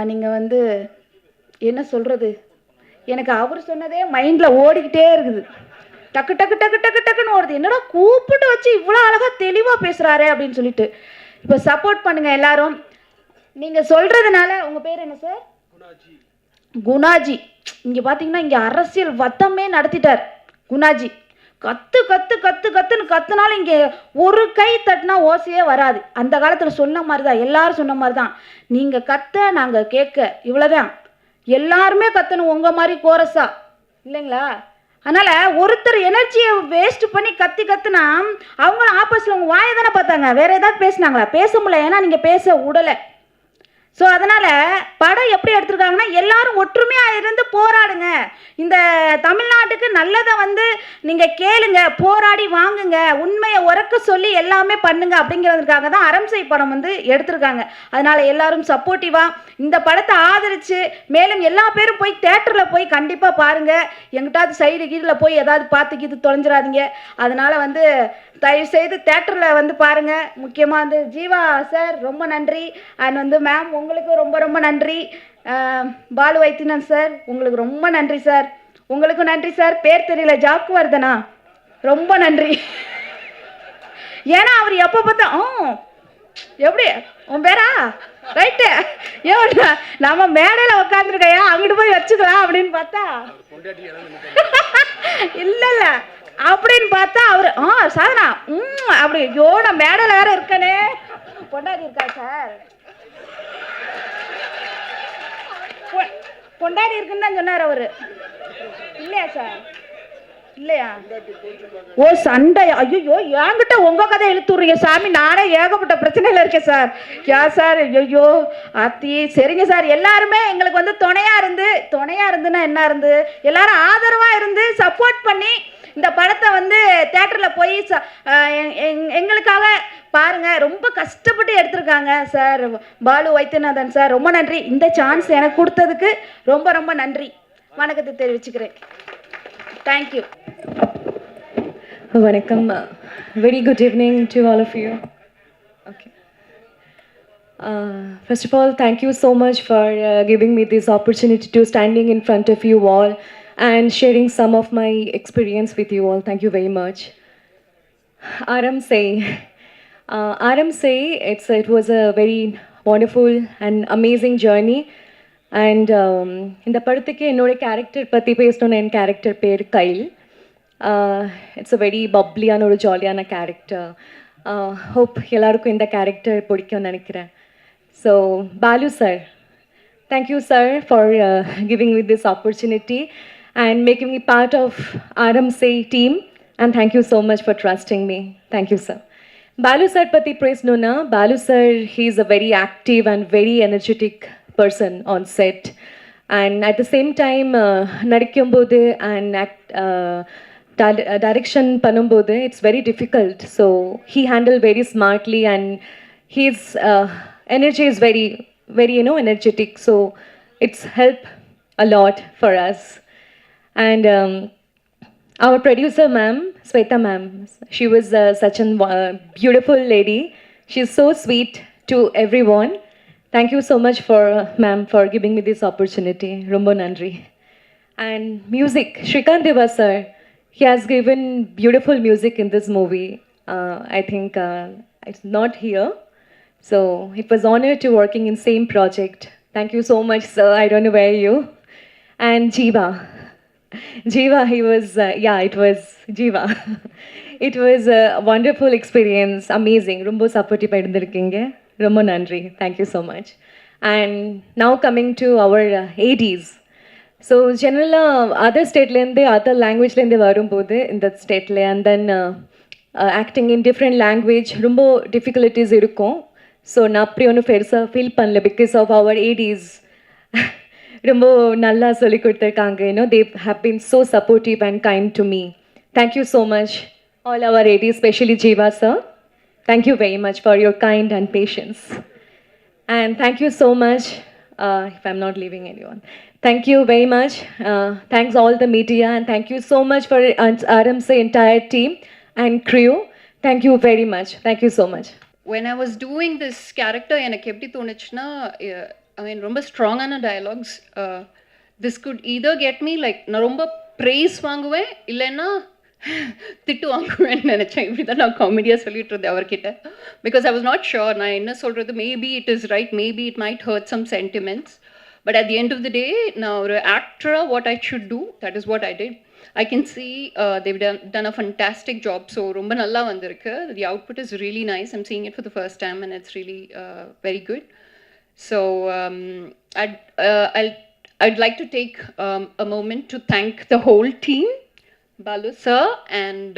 நீங்கள் வந்து என்ன சொல்கிறது, எனக்கு அவர் சொன்னதே மைண்டில் ஓடிக்கிட்டே இருக்குது. டக்கு டக்கு டக்கு டக்கு டக்குன்னு ஓடுது. என்னடா கூப்பிட்டு வச்சு இவ்வளோ அழகாக தெளிவாக பேசுகிறாரே அப்படின்னு சொல்லிட்டு. இப்போ சப்போர்ட் பண்ணுங்கள் எல்லாரும். நீங்கள் சொல்கிறதுனால. உங்கள் பேர் என்ன சார்? குணாஜி. இங்கே பார்த்தீங்கன்னா இங்கே அரசியல் வத்தமே நடத்திட்டார் குணாஜி. கத்து கத்து கத்து கத்துன்னு கத்துனாலும் இங்கே ஒரு கை தட்டினா ஓசையே வராது. அந்த காலத்தில் சொன்ன மாதிரி தான், எல்லாரும் சொன்ன மாதிரி தான், நீங்கள் கத்த நாங்கள் கேட்க, இவ்வளோதான். எல்லாருமே கத்தணும் உங்கள் மாதிரி கோரஸா, இல்லைங்களா? அதனால் ஒருத்தர் எனர்ஜியை வேஸ்ட் பண்ணி கத்துனா அவங்களும் ஆப்போசிட்டில் உங்கள் வாயை தானே பார்த்தாங்க, வேறு ஏதாவது பேசுனாங்களா? பேச முடியல, ஏன்னா நீங்கள் பேச விடலை. ஸோ அதனால் படம் எப்படி எடுத்துருக்காங்கன்னா, எல்லாரும் ஒற்றுமையாக இருந்து போராடுங்க, இந்த தமிழ்நாட்டுக்கு நல்லதை வந்து நீங்கள் கேளுங்க, போராடி வாங்குங்க, உண்மையை உறக்க சொல்லி எல்லாமே பண்ணுங்க அப்படிங்கிறதுக்காக தான் அறம் செய் படம் வந்து எடுத்திருக்காங்க. அதனால் எல்லாரும் சப்போர்ட்டிவாக இந்த படத்தை ஆதரித்து மேலும் எல்லா பேரும் போய் தேட்டரில் போய் கண்டிப்பாக பாருங்கள். எங்கிட்டாவது சைடு கீழில் போய் ஏதாவது பார்த்துக்கிது தொலைஞ்சிடாதீங்க. அதனால் வந்து தயவுசெய்து தேட்டரில் வந்து பாருங்கள். முக்கியமாக வந்து ஜீவா சார் ரொம்ப நன்றி, அண்ட் வந்து மேம் உங்களுக்கு ரொம்ப ரொம்ப நன்றி. பாலு வைத்தியநாதன் சார் உங்களுக்கு ரொம்ப நன்றி சார். உங்களுக்கும் நன்றி சார். பேர் தெரியல, ஜாக்குவர்தனா, ரொம்ப நன்றி. ஏன்னா அவர் எப்போ பார்த்தா எப்படி உன் பேரா ரைட்டு ஏ நம்ம மேடையில் உட்காந்துருக்கையா அங்கிட்டு போய் வச்சுக்கலாம் அப்படின்னு பார்த்தா இல்லை இல்லை அப்படின்னு பார்த்தா அவர் சாதனா அப்படி ஐயோ நான் மேடையில் வேற இருக்கனே. பொண்டாடி இருக்கா சார்? பொண்டாடி இருக்குன்னு தான் சொன்னார் அவரு, இல்லையா சார்? இல்லையா? ஓ சண்டை, ஐயோ என்கிட்ட உங்க கதை இழுத்துறீங்க சாமி, நானே ஏகப்பட்ட பிரச்சனையில இருக்கேன் சார். யா சார், ஐயோ அத்தி, சரிங்க சார். எல்லாருமே எங்களுக்கு வந்து துணையா இருந்துன்னா என்ன இருந்து எல்லாரும் ஆதரவா இருந்து சப்போர்ட் பண்ணி இந்த படத்தை வந்து தியேட்டர்ல போய் எங்களுக்காக பாருங்க. ரொம்ப கஷ்டப்பட்டு எடுத்திருக்காங்க சார். பாலு வைத்தியநாதன் சார் ரொம்ப நன்றி. இந்த சான்ஸ் எனக்கு கொடுத்ததுக்கு ரொம்ப ரொம்ப நன்றி. வணக்கத்தை தெரிவிச்சுக்கிறேன். Thank you. Vanakkam. Very good evening to all of you. Okay. First of all, thank you so much for giving me this opportunity to standing in front of you all and sharing some of my experience with you all. Thank you very much. Aram Say, it was a very wonderful and amazing journey. And இந்த படத்துக்கு என்னோட character பற்றி பேசணும்னு, என் character பேர் Kyle. It's a very பப்ளியான ஒரு ஜாலியான கேரக்டர். ஹோப் எல்லாருக்கும் இந்த கேரக்டர் பிடிக்கும்னு நினைக்கிறேன். So Balu sir, Thank you, sir, for giving me this opportunity and making me part of RMC team. And thank you so much for trusting me. Thank you, sir. Balu sir pati praise nona. Balu sir, he's a very active and very energetic person on set. And at the same time, nadikkambodhu and direction பண்ணும்போது it's very difficult. So he handled very smartly, and his energy is very, very, energetic. So it's helped a lot for us. And our producer, ma'am, Sweta ma'am, she was such a beautiful lady. She's so sweet to everyone. Thank you so much for ma'am for giving me this opportunity. Rombo nandri. And music, Shrikant Deva sir, he has given beautiful music in this movie. I think it's not here. So it was honor to working in same project. Thank you so much, sir. I don't know where you. And Jeeva, he was, it was Jeeva. It was a wonderful experience, amazing. Rombo supportive irundirukkinga. Rombo nandri. Thank you so much. And now coming to our ADs. So generally other stateலேருந்து other languageலேருந்து வரும்போது இந்த ஸ்டேட்டில் and then acting in different language ரொம்ப difficulties இருக்கும். So நான் அப்படி ஒன்றும் பெருசாக feel பண்ணல பிகாஸ் ஆஃப் அவர் ADs ரொம்ப நல்லா சொல்லி கொடுத்துருக்காங்க. They have been so supportive and kind to me. Thank you so much, all our ADs, especially Jeeva sir. Thank you very much for your kind and patience. And thank you so much, if I'm not leaving anyone. Thank you very much. Thanks all the media, and thank you so much for RMC entire team and crew. Thank you very much. Thank you so much. When I was doing this character, எனக்கு எப்படி தோணுச்சுன்னா, I mean ரொம்ப ஸ்ட்ராங்கான dialogues. This could either get me like நான் ரொம்ப price வாங்குவேன், இல்லைன்னா திட்டு வாங்குவேன்னு நினச்சேன். இப்படி தான் நான் காமெடியாக சொல்லிட்டு இருந்தேன் அவர்கிட்ட. Because I was not sure நான் என்ன சொல்கிறது. Maybe it is right, maybe it might hurt some sentiments. But at the end of the day, நான் ஒரு ஆக்டராக what I should do, that is what I did. I can see they've done a fantastic job. So romba nalla vandirukku. The output is really nice. I'm seeing it for the first time, and it's really very good. So I'd like to take a moment to thank the whole team, Balu sir, and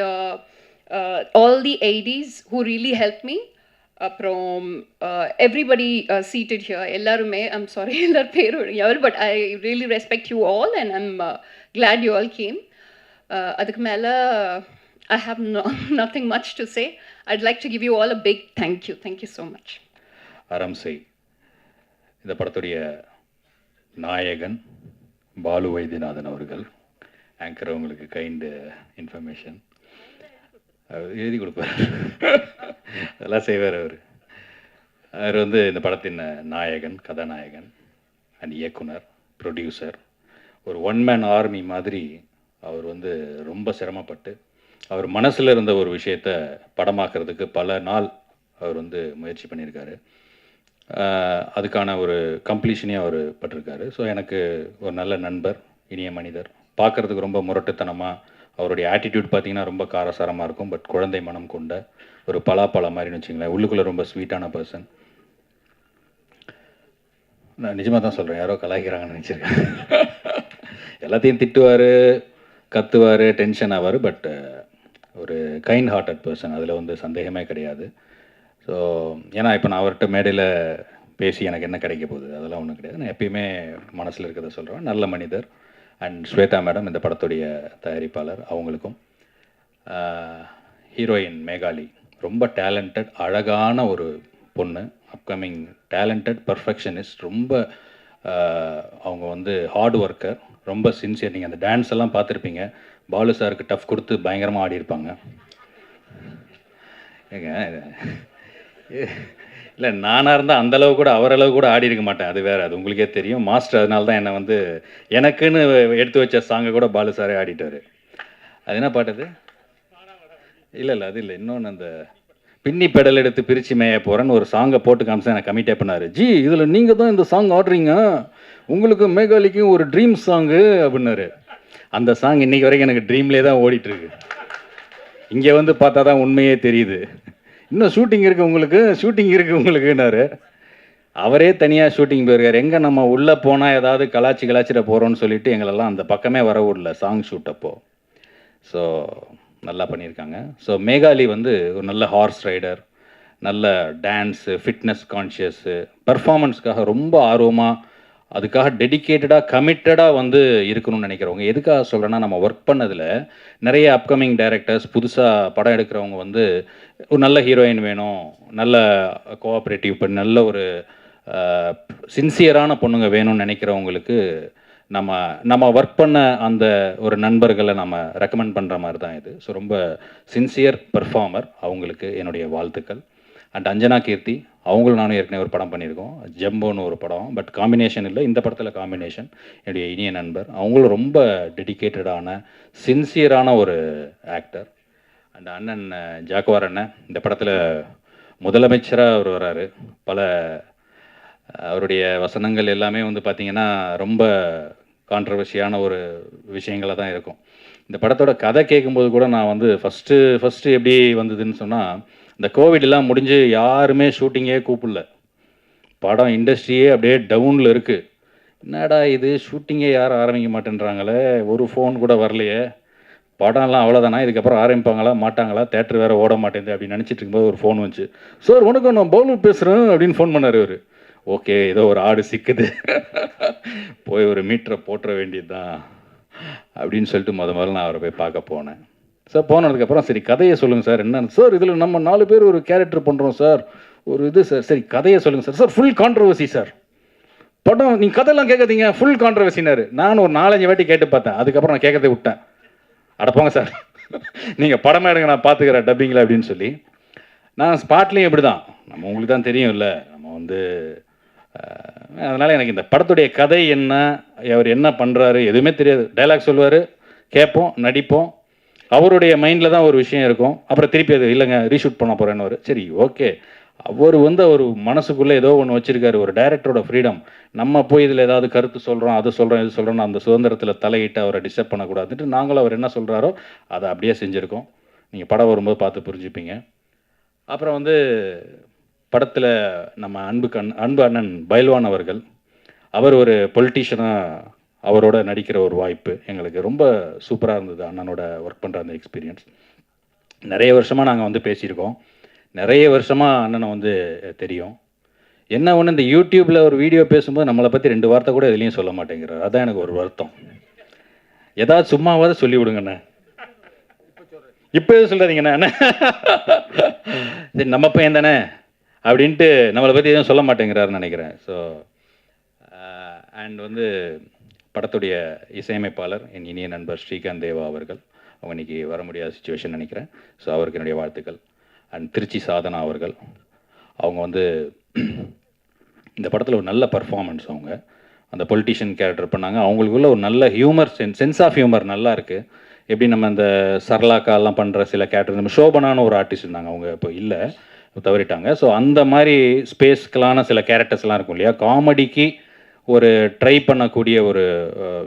all the ADs who really helped me. From everybody seated here, ellarume, I'm sorry ellar peru yavar, but I really respect you all, and I'm glad you all came. அதுக்கு மேலே I have nothing much to say. I'd like to give you all a big thank you. Thank you so much. RMC இந்த படத்துடைய நாயகன் பாலு வைத்தியநாதன் அவர்கள், anchor அவங்களுக்கு kind information எழுதி கொடுப்பார், அதெல்லாம் செய்வார் அவர். அவர் வந்து இந்த படத்தின் நாயகன், கதாநாயகன் அண்ட் இயக்குனர், ப்ரொடியூசர், ஒரு ஒன் மேன் ஆர்மி மாதிரி அவர் வந்து ரொம்ப சிரமப்பட்டு அவர் மனசில் இருந்த ஒரு விஷயத்தை படமாக்குறதுக்கு பல நாள் அவர் வந்து முயற்சி பண்ணியிருக்காரு. அதுக்கான ஒரு கம்ப்ளீஷனையும் அவர் பட்டிருக்காரு. ஸோ எனக்கு ஒரு நல்ல நண்பர், இனிய மனிதர், பார்க்குறதுக்கு ரொம்ப முரட்டுத்தனமாக, அவருடைய ஆட்டிடியூட் பார்த்திங்கன்னா ரொம்ப காரசாரமாக இருக்கும், பட் குழந்தை மனம் கொண்ட ஒரு பலாப்பழம் மாதிரின்னு வச்சுங்களேன். உள்ளுக்குள்ளே ரொம்ப ஸ்வீட்டான பர்சன். நான் நிஜமாக தான் சொல்கிறேன், யாரோ கலாய்க்கிறாங்கன்னு நினச்சிருக்கேன். எல்லாத்தையும் திட்டுவார், கத்துவார், டென்ஷன் ஆவார், பட் ஒரு கைண்ட் ஹார்ட்டட் பர்சன், அதில் வந்து சந்தேகமே கிடையாது. ஸோ ஏன்னா இப்போ நான் அவர்கிட்ட மேடையில் பேசி எனக்கு என்ன கிடைக்க போகுது, அதெல்லாம் ஒன்றும் கிடையாது. நான் எப்பயுமே மனசில் இருக்கிறத சொல்கிறேன். நல்ல மனிதர். அண்ட் ஸ்வேதா மேடம் இந்த படத்துடைய தயாரிப்பாளர், அவங்களுக்கும். ஹீரோயின் மேகாலி ரொம்ப டேலண்டட், அழகான ஒரு பொண்ணு, அப்கமிங் டேலண்டட், பர்ஃபெக்ஷனிஸ்ட், ரொம்ப அவங்க வந்து ஹார்ட் ஒர்க்கர், ரொம்ப சின்சியர். நீங்கள் அந்த டான்ஸ் எல்லாம் பார்த்துருப்பீங்க, பாலு சாருக்கு டஃப் கொடுத்து பயங்கரமாக ஆடியிருப்பாங்க. ஏங்க இல்லை, நானாக இருந்தால் அந்தளவு கூட அவரளவு கூட ஆடி இருக்க மாட்டேன், அது வேறு, அது உங்களுக்கே தெரியும். மாஸ்டர் அதனால தான் என்னை வந்து எனக்குன்னு எடுத்து வச்ச சாங்கை கூட பாலு சாரே ஆடிட்டார். அது என்ன பாட்டது? இல்லை அது இல்லை, இன்னொன்று அந்த பின்னி பெடல் எடுத்து பிரித்து மேய போகிறேன்னு ஒரு சாங்கை போட்டு காமிச்சா எனக்கு கமிட்டே பண்ணார். ஜி இதில் நீங்கள் தான் இந்த சாங் ஆடுறீங்க, உங்களுக்கு மேகாலிக்கும் ஒரு ட்ரீம் சாங்கு அப்படின்னாரு. அந்த சாங் இன்றைக்கி வரைக்கும் எனக்கு ட்ரீம்லேயே தான் ஓடிட்டுருக்கு. இங்கே வந்து பார்த்தா தான் உண்மையே தெரியுது. இன்னும் ஷூட்டிங் இருக்குது உங்களுக்கு, ஷூட்டிங் இருக்குது உங்களுக்குன்னாரு. அவரே தனியாக ஷூட்டிங் போயிருக்காரு. எங்கே நம்ம உள்ளே போனால் ஏதாவது கலாச்சிட போகிறோன்னு சொல்லிட்டு எங்களெல்லாம் அந்த பக்கமே வர விடல சாங் ஷூட் அப்போ. ஸோ நல்லா பண்ணியிருக்காங்க. ஸோ மேகாலி வந்து ஒரு நல்ல ஹார்ஸ் ரைடர், நல்ல டான்ஸு, ஃபிட்னஸ் கான்ஷியஸு, பர்ஃபார்மன்ஸ்க்காக ரொம்ப ஆர்வமாக, அதுக்காக டெடிக்கேட்டடாக கமிட்டடாக வந்து இருக்கணும்னு நினைக்கிறவங்க. எதுக்காக சொல்கிறேன்னா, நம்ம ஒர்க் பண்ணதில் நிறைய அப்கமிங் டைரக்டர்ஸ், புதுசாக படம் எடுக்கிறவங்க வந்து ஒரு நல்ல ஹீரோயின் வேணும், நல்ல கோஆப்ரேட்டிவ் பண்ணி நல்ல ஒரு சின்சியரான பொண்ணுங்க வேணும்னு நினைக்கிறவங்களுக்கு நம்ம ஒர்க் பண்ண அந்த ஒரு நண்பர்களை நம்ம ரெக்கமெண்ட் பண்ணுற மாதிரி தான் இது. ஸோ ரொம்ப சின்சியர் பெர்ஃபார்மர், அவங்களுக்கு என்னுடைய வாழ்த்துக்கள். அண்ட் அஞ்சனா கீர்த்தி, அவங்களும் நானும் ஏற்கனவே ஒரு படம் பண்ணியிருக்கோம், ஜம்போன்னு ஒரு படம். பட் காம்பினேஷன் இல்லை, இந்த படத்தில் காம்பினேஷன். என்னுடைய இனிய நண்பர், அவங்களும் ரொம்ப டெடிக்கேட்டடான சின்சியரான ஒரு ஆக்டர். அண்ட் அண்ணன் ஜாக்குவார் அண்ணன், இந்த படத்தில் முதலமைச்சராக அவர் வராரு. பல அவருடைய வசனங்கள் எல்லாமே வந்து பார்த்திங்கன்னா ரொம்ப கான்ட்ரவர்சியான ஒரு விஷயங்களாக தான் இருக்கும். இந்த படத்தோட கதை கேட்கும்போது கூட நான் வந்து ஃபஸ்ட்டு எப்படி வந்ததுன்னு சொன்னால், இந்த கோவிட்லாம் முடிஞ்சு யாருமே ஷூட்டிங்கே கூப்பிடல, படம் இண்டஸ்ட்ரியே அப்படியே டவுனில் இருக்குது. என்னடா இது ஷூட்டிங்கே யாரும் ஆரம்பிக்க மாட்டேன்றாங்களே, ஒரு ஃபோன் கூட வரலையே, படம்லாம் அவ்வளோதானா, இதுக்கப்புறம் ஆரம்பிப்பாங்களா மாட்டாங்களா, தேட்டர் வேறு ஓட மாட்டேங்குது அப்படின்னு நினச்சிட்டு இருக்கும்போது ஒரு ஃபோன் வந்துச்சு. சார் வணக்கம், நான் பவுலு பேசுகிறேன் அப்படின்னு ஃபோன் பண்ணார் இவர். ஓகே, ஏதோ ஒரு ஆடு சிக்குது, போய் ஒரு மீட்டரை போட்டுற வேண்டியது தான் அப்படின்னு சொல்லிட்டு முதல்ல நான் அவரை போய் பார்க்க போனேன். சார் போனதுக்கப்புறம் சரி கதையை சொல்லுங்கள் சார். என்னன்னு சார், இதில் நம்ம 4 பேர் ஒரு கேரக்டர் பண்ணுறோம் சார், ஒரு இது சார். சரி கதையை சொல்லுங்கள் sir. Sir full controversy sir, படம் நீங்கள் கதையெல்லாம் கேட்காதீங்க, ஃபுல் கான்ட்ரவர்சினாரு. நான் ஒரு 4-5 வாட்டி கேட்டு பார்த்தேன், அதுக்கப்புறம் நான் கேட்கறதை விட்டேன். அடப்போங்க சார், நீங்கள் படமாக எடுங்க, நான் பார்த்துக்கிறேன் டப்பிங்கில் அப்படின்னு சொல்லி. நான் ஸ்பாட்லேயும் இப்படி தான், நம்ம உங்களுக்கு தான் தெரியும் இல்லை, நம்ம வந்து அதனால் எனக்கு இந்த படத்துடைய கதை என்ன, அவர் என்ன பண்ணுறாரு எதுவுமே தெரியாது. டைலாக் சொல்லுவார், கேட்போம், நடிப்போம், அவருடைய மைண்டில் தான் ஒரு விஷயம் இருக்கும். அப்புறம் திருப்பி அது இல்லைங்க ரீஷூட் பண்ண போகிறேன்னு. சரி ஓகே, அவர் வந்து அவர் மனசுக்குள்ளே ஏதோ ஒன்று வச்சுருக்காரு, ஒரு டைரக்டரோட ஃப்ரீடம். நம்ம போய் இதில் ஏதாவது கருத்து சொல்கிறோம், அது சொல்கிறோம், இது சொல்கிறோன்னு அந்த சுதந்திரத்தில் தலையிட்டு அவரை டிஸ்டர்ப் பண்ணக்கூடாதுன்ட்டு நாங்களும் அவர் என்ன சொல்கிறாரோ அதை அப்படியே செஞ்சுருக்கோம். நீங்கள் படம் வரும்போது பார்த்து புரிஞ்சுப்பீங்க. அப்புறம் வந்து படத்தில் நம்ம அன்பு அண்ணன் பைல்வான் அவர்கள், அவர் ஒரு பொலிட்டீஷியனாக அவரோட நடிக்கிற ஒரு வாய்ப்பு எங்களுக்கு ரொம்ப சூப்பராக இருந்தது. அண்ணனோட ஒர்க் பண்ணுற அந்த எக்ஸ்பீரியன்ஸ் நிறைய வருஷமாக நாங்கள் வந்து பேசியிருக்கோம், நிறைய வருஷமாக அண்ணனை வந்து தெரியும். என்ன ஒன்று, இந்த யூடியூப்பில் ஒரு வீடியோ பேசும்போது நம்மளை பற்றி 2 வார்த்தை கூட எதுலேயும் சொல்ல மாட்டேங்கிறார். அதான் எனக்கு ஒரு வருத்தம். ஏதாவது சும்மாவாவது சொல்லி விடுங்கண்ணே, இப்போ எதுவும் சொல்லாதீங்கண்ணே, சரி நம்ம பையன் தானே அப்படின்ட்டு நம்மளை பற்றி எதுவும் சொல்ல மாட்டேங்கிறாருன்னு நினைக்கிறேன். ஸோ அண்ட் வந்து படத்துடைய இசையமைப்பாளர் என் இனிய நண்பர் ஸ்ரீகாந்த் தேவா அவர்கள், அவங்க இன்றைக்கி வர முடியாத சுச்சுவேஷன் நினைக்கிறேன். ஸோ அவருக்கு என்னுடைய வாழ்த்துக்கள். அண்ட் திருச்சி சாதனா அவர்கள், அவங்க வந்து இந்த படத்தில் ஒரு நல்ல பர்ஃபார்மன்ஸ், அவங்க அந்த பொலிட்டீஷியன் கேரக்டர் பண்ணாங்க. அவங்களுக்குள்ள ஒரு நல்ல ஹியூமர் சென்ஸ் ஆஃப் ஹியூமர் நல்லா இருக்குது. எப்படி நம்ம இந்த சரளாக்காலாம் பண்ணுற சில கேரக்டர், நம்ம ஷோபனான ஒரு ஆர்டிஸ்ட் இருந்தாங்க, அவங்க இப்போ இல்லை, தவறிட்டாங்க. ஸோ அந்த மாதிரி ஸ்பேஸ்க்கலான சில கேரக்டர்ஸ்லாம் இருக்கும் இல்லையா, காமெடிக்கு ஒரு ட்ரை பண்ணக்கூடிய ஒரு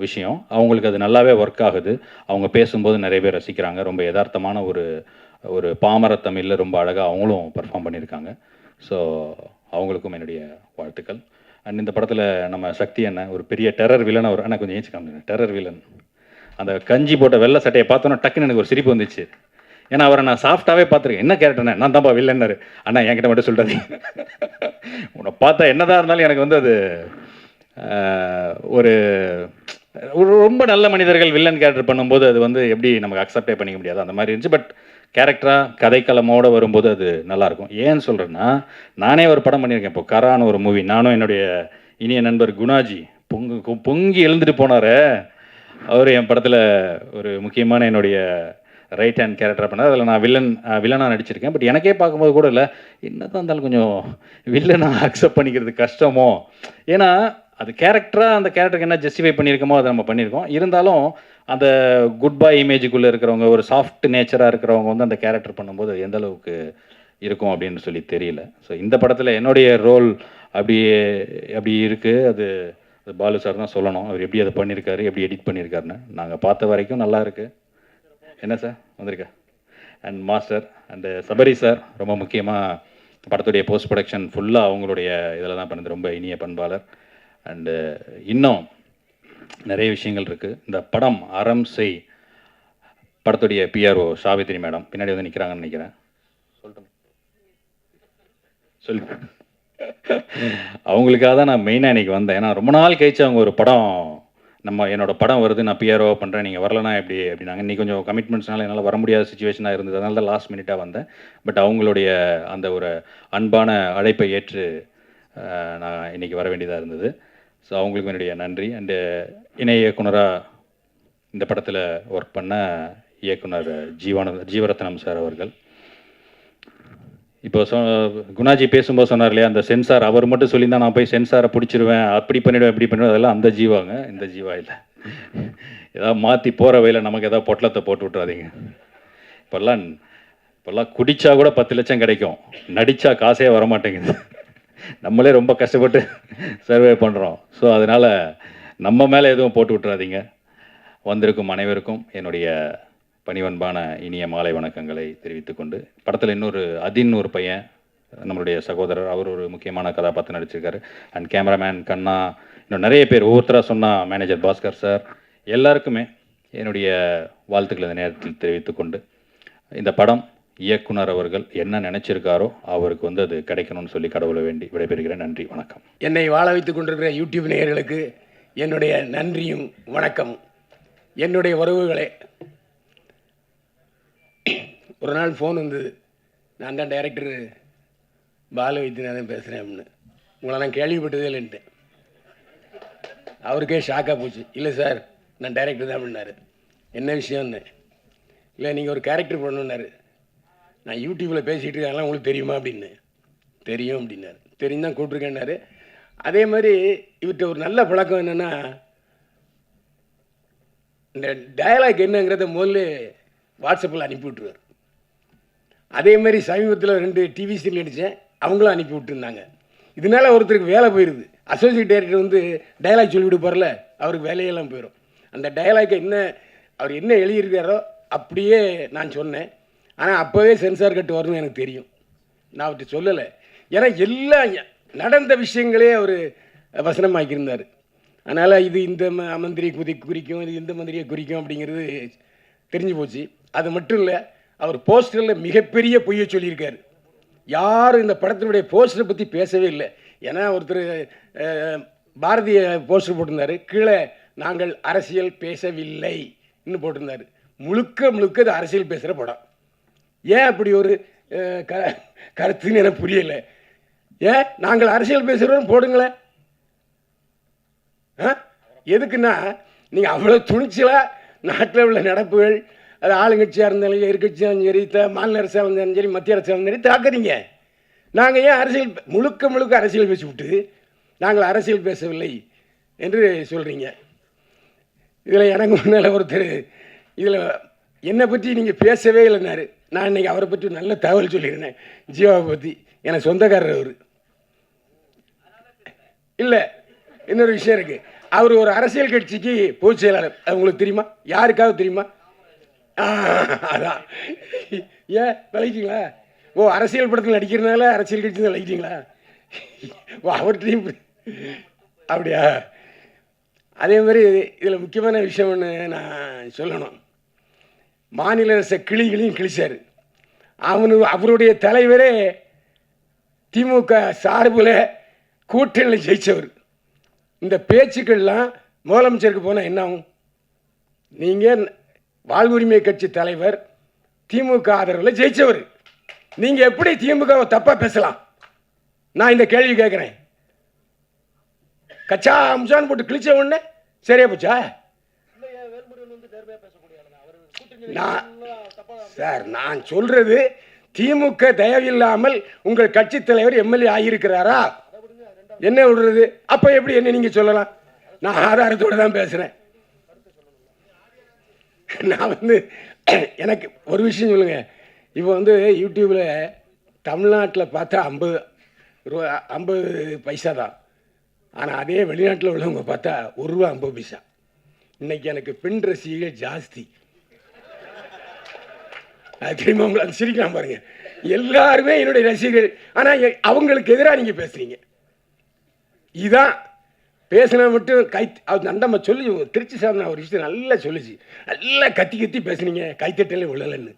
விஷயம். அவங்களுக்கு அது நல்லாவே ஒர்க் ஆகுது. அவங்க பேசும்போது நிறைய பேர் ரசிக்கிறாங்க. ரொம்ப யதார்த்தமான ஒரு பாமர தமிழில் ரொம்ப அழகாக அவங்களும் பர்ஃபார்ம் பண்ணியிருக்காங்க. ஸோ அவங்களுக்கும் என்னுடைய வாழ்த்துக்கள். அண்ட் இந்த படத்தில் நம்ம சக்தி அண்ணன் ஒரு பெரிய டெரர் வில்லன். அவர் அண்ணா கொஞ்சம் ஏஞ்சிக்காங்க, டெரர் வில்லன். அந்த கஞ்சி போட்ட வெள்ளை சட்டையை பார்த்தோன்னா டக்குன்னு எனக்கு ஒரு சிரிப்பு வந்துச்சு. ஏன்னா அவரை நான் சாஃப்டாகவே பார்த்துருக்கேன். என்ன கேரக்டர்ண்ணே, நான் தான்ப்பா வில்லன்னாரு. அண்ணா என்கிட்ட மட்டும் சொல்கிறது, உன்னை பார்த்தா என்னதான் இருந்தாலும் எனக்கு வந்து அது ஒரு ரொம்ப நல்ல மனிதர்கள் வில்லன் கேரக்டர் பண்ணும்போது அது வந்து எப்படி நமக்கு அக்செப்டே பண்ணிக்க முடியாது, அந்த மாதிரி இருந்துச்சு. பட் கேரக்டராக கதைக்களமோடு வரும்போது அது நல்லாயிருக்கும். ஏன்னு சொல்கிறேன்னா, நானே ஒரு படம் பண்ணியிருக்கேன் இப்போ, கரான்னு ஒரு மூவி. நானும் என்னுடைய இனிய நண்பர் குணாஜி பொங்கி எழுந்துட்டு போனார். அவர் என் படத்தில் ஒரு முக்கியமான என்னுடைய ரைட் ஹேண்ட் கேரக்டராக பண்ணார். அதில் நான் வில்லனாக நடிச்சிருக்கேன். பட் எனக்கே பார்க்கும்போது கூட இல்லை, என்ன தான் இருந்தாலும் கொஞ்சம் வில்லனாக அக்செப்ட் பண்ணிக்கிறது கஷ்டமோ. ஏன்னா அது கேரக்டராக அந்த கேரக்டருக்கு என்ன ஜஸ்டிஃபை பண்ணியிருக்கோமோ அதை நம்ம பண்ணியிருக்கோம். இருந்தாலும் அந்த குட் பாய் இமேஜுக்குள்ளே இருக்கிறவங்க, ஒரு சாஃப்ட் நேச்சராக இருக்கிறவங்க வந்து அந்த கேரக்டர் பண்ணும்போது அது எந்த அளவுக்கு இருக்கும் அப்படின்னு சொல்லி தெரியல. ஸோ இந்த படத்தில் என்னுடைய ரோல் அப்படி இருக்குது. அது பாலு சார் தான் சொல்லணும், அவர் எப்படி அதை பண்ணியிருக்காரு, எப்படி எடிட் பண்ணியிருக்காருன்னு. நாங்கள் பார்த்த வரைக்கும் நல்லா இருக்குது. என்ன சார் வந்திருக்கா? And master and Sabari sir, ரொம்ப முக்கியமாக படத்துடைய போஸ்ட் ப்ரொடக்ஷன் ஃபுல்லாக அவங்களுடைய இதில் தான் பண்ணது. ரொம்ப இனிய பண்பாளர். அண்டு இன்னும் நிறைய விஷயங்கள் இருக்குது. இந்த படம் அறம் செய் படத்துடைய பிஆர்ஓ சாவித்திரி மேடம் பின்னாடி வந்து நிற்கிறாங்கன்னு நினைக்கிறேன். சொல்லு அவங்களுக்காக தான் நான் மெயினாக இன்றைக்கி வந்தேன். ஏன்னா ரொம்ப நாள் கழிச்சு அவங்க ஒரு படம் என்னோடய படம் வருது, நான் பிஆர்ஓ பண்ணுறேன், நீங்கள் வரலனா எப்படி அப்படின்னாங்க. இன்றைக்கி கொஞ்சம் கமிட்மெண்ட்ஸ்னால என்னால் வர முடியாத சுச்சுவேஷனாக இருந்தது. அதனால தான் லாஸ்ட் மினிட்டாக வந்தேன். பட் அவங்களுடைய அந்த ஒரு அன்பான அழைப்பை ஏற்று நான் இன்றைக்கி வர வேண்டியதாக இருந்தது. ஸோ அவங்களுக்கு என்னுடைய நன்றி. அண்டு இணை இயக்குனராக இந்த படத்தில் ஒர்க் பண்ண இயக்குனர் ஜீவரத்னம் சார் அவர்கள். இப்போ குணாஜி பேசும்போது சொன்னார் இல்லையா, அந்த சென்சார் அவர் மட்டும் சொல்லியிருந்தா நான் போய் சென்சாரை பிடிச்சிருவேன், அப்படி பண்ணிவிடுவேன் இப்படி பண்ணிவிடுவேன், அதெல்லாம் அந்த ஜீவாங்க. இந்த ஜீவா இல்லை. ஏதாவது மாற்றி போகிற வழியில் நமக்கு ஏதாவது பொட்டலத்தை போட்டு விட்றாதீங்க. இப்போல்லாம் குடித்தா கூட 10 லட்சம் கிடைக்கும், நடித்தா காசே வரமாட்டேங்குது. நம்மளே ரொம்ப கஷ்டப்பட்டு சர்வே பண்ணுறோம். ஸோ அதனால் நம்ம மேலே எதுவும் போட்டு விட்றாதீங்க. வந்திருக்கும் அனைவருக்கும் என்னுடைய பணிவன்பான இனிய மாலை வணக்கங்களை தெரிவித்துக்கொண்டு, படத்தில் இன்னொரு அதின் ஒரு பையன் நம்மளுடைய சகோதரர், அவர் ஒரு முக்கியமான கதாபாத்திரம் நடிச்சிருக்காரு. அண்ட் கேமராமேன் கண்ணா, இன்னும் நிறைய பேர் ஒவ்வொருத்தராக சொன்னால் மேனேஜர் பாஸ்கர் சார், எல்லாருக்குமே என்னுடைய வாழ்த்துக்களை இந்த நேரத்தில் தெரிவித்துக்கொண்டு, இந்த படம் இயக்குனர் அவர்கள் என்ன நினச்சிருக்காரோ அவருக்கு வந்து அது கிடைக்கணும்னு சொல்லி கடவுளை வேண்டி விடைபெறுகிறேன். நன்றி, வணக்கம். என்னை வாழ வைத்துக் கொண்டிருக்கிற யூடியூப் நேயர்களுக்கு என்னுடைய நன்றியும் வணக்கம். என்னுடைய உறவுகளே, ஒரு நாள் ஃபோன் வந்தது, நான் தான் டைரக்டர் பாலு வைத்தியநாதன் பேசுகிறேன் அப்படின்னு. உங்களை நான் கேள்விப்பட்டதே இல்லைன்ட்டேன். அவருக்கே ஷாக்காக போச்சு. இல்லை சார், நான் டைரக்டர் தான் அப்படின்னாரு. என்ன விஷயம்னு. இல்லை, நீங்கள் ஒரு கேரக்டர் பண்ணணுன்னாரு. நான் யூடியூப்பில் பேசிகிட்டு இருக்காங்கலாம் உங்களுக்கு தெரியுமா அப்படின்னு. தெரியும் அப்படின்னாரு. தெரியும் தான் கூப்பிட்ருக்கேன்னாரு. அதே மாதிரி இவர்கிட்ட ஒரு நல்ல பழக்கம் என்னென்னா, இந்த டயலாக் என்னங்கிறத முதல்ல வாட்ஸ்அப்பில் அனுப்பி விட்டுருவார். அதே மாதிரி சமீபத்தில் 2 டிவி சீரியல் நடித்தேன், அவங்களும் அனுப்பி விட்டுருந்தாங்க. இதனால ஒருத்தருக்கு வேலை போயிடுது. அசோசியேட் டைரக்டர் வந்து டயலாக் சொல்லி விடுப்பார்ல, அவருக்கு வேலையெல்லாம் போயிடும். அந்த டயலாக்கை அவர் என்ன எழுதியிருக்காரோ அப்படியே நான் சொன்னேன். ஆனால் அப்போவே சென்சார் கட்டு வரணும்னு எனக்கு தெரியும். நான் அவர்கிட்ட சொல்லலை. ஏன்னா எல்லாம் நடந்த விஷயங்களே அவர் வசனமாக்கியிருந்தார். அதனால் இது இந்த மந்திரியை குறிக்கும், இது இந்த மந்திரியை குறிக்கும் அப்படிங்கிறது தெரிஞ்சு போச்சு. அது மட்டும் இல்லை, அவர் போஸ்டரில் மிகப்பெரிய பொய்யை சொல்லியிருக்காரு. யாரும் இந்த படத்தினுடைய போஸ்டரை பற்றி பேசவே இல்லை. ஏன்னா ஒருத்தர் பாரதிய போஸ்டர் போட்டிருந்தார், கீழே நாங்கள் அரசியல் பேசவில்லை இன்னும் போட்டிருந்தார். முழுக்க அது அரசியல் பேசுகிற படம். ஏன் அப்படி ஒரு கருத்துன்னு எனக்கு புரியலை. ஏன் நாங்கள் அரசியல் பேசுகிறோம் போடுங்களேன். எதுக்குன்னா, நீங்கள் அவ்வளோ துணிச்சலாக நாட்டில் உள்ள நடப்புகள், அது ஆளுங்கட்சியாக இருந்தாலும் சரி, எதிர்கட்சியாக சரி, மாநில அரசாக இருந்தாலும் சரி, மத்திய அரசாக இருந்தாலும் சரி தாக்குறீங்க. நாங்கள் ஏன் அரசியல் முழுக்க அரசியல் பேசிவிட்டு நாங்கள் அரசியல் பேசவில்லை என்று சொல்கிறீங்க. இதில் எனக்கு முன்னால் ஒருத்தர் இதில் என்னை பற்றி நீங்கள் பேசவே இல்லைன்னாரு. நான் இன்றைக்கி அவரை பற்றி நல்ல தகவல் சொல்லியிருந்தேன். ஜீவாவை பற்றி எனக்கு சொந்தக்காரர் அவர். இல்லை, இன்னொரு விஷயம் இருக்குது. அவர் ஒரு அரசியல் கட்சிக்கு பொதுச் செயலாளர். அது உங்களுக்கு தெரியுமா? யாருக்காவது தெரியுமா? அதான். ஏன் விளைக்கிங்களா? ஓ, அரசியல் படத்தில் நடிக்கிறதுனால அரசியல் கட்சி தான் விளைக்கிட்டீங்களா? ஓ, அவர்கிட்டையும் அப்படியா? அதே மாதிரி இதில் முக்கியமான விஷயம் ஒன்று நான் சொல்லணும். மாநில அரசை கிளிகளையும் கிழிச்சார். அவருடைய தலைவரே திமுக சார்பில் கூட்டணியில் ஜெயித்தவர். இந்த பேச்சுக்கள்லாம் முதலமைச்சருக்கு போனால் என்ன ஆகும்? நீங்கள் வாழ்வுரிமை கட்சி தலைவர், திமுக ஆதரவில் ஜெயித்தவர், நீங்கள் எப்படி திமுகவை தப்பாக பேசலாம்? நான் இந்த கேள்வி கேட்குறேன். கச்சா அம்சான்னு போட்டு கிழிச்ச உடனே சரியா போச்சா? சார், நான் சொல்றது திமுக தயவில்லாமல் உங்கள் கட்சி தலைவர் எம்எல்ஏ ஆகியிருக்கிறாரா? என்ன விடுறது? அப்ப எப்படி என்ன நீங்க சொல்லலாம்? நான் ஆதாரத்தோடு தான் பேசுறேன். நான் எனக்கு ஒரு விஷயம் சொல்லுங்க. இப்போ யூடியூப்ல தமிழ்நாட்டில் பார்த்தா 50 பைசா தான். ஆனால் அதே வெளிநாட்டில் உள்ளவங்க பார்த்தா ₹1.50. இன்னைக்கு எனக்கு பெண் ரசிகர்கள் ஜாஸ்தி. அது தெரியுமா உங்களுக்கு? அது சிரிக்கலாம் பாருங்க. எல்லாருமே என்னுடைய ரசிகர்கள். ஆனால் அவங்களுக்கு எதிராக நீங்கள் பேசுறீங்க. இதான் பேசினா மட்டும் அது நண்டம்மா சொல்லி திருச்சி சார் நான் ஒரு விஷயம் நல்லா சொல்லிச்சு. நல்லா கத்தி கத்தி பேசுனீங்க, கைத்தட்டலே விழலன்னு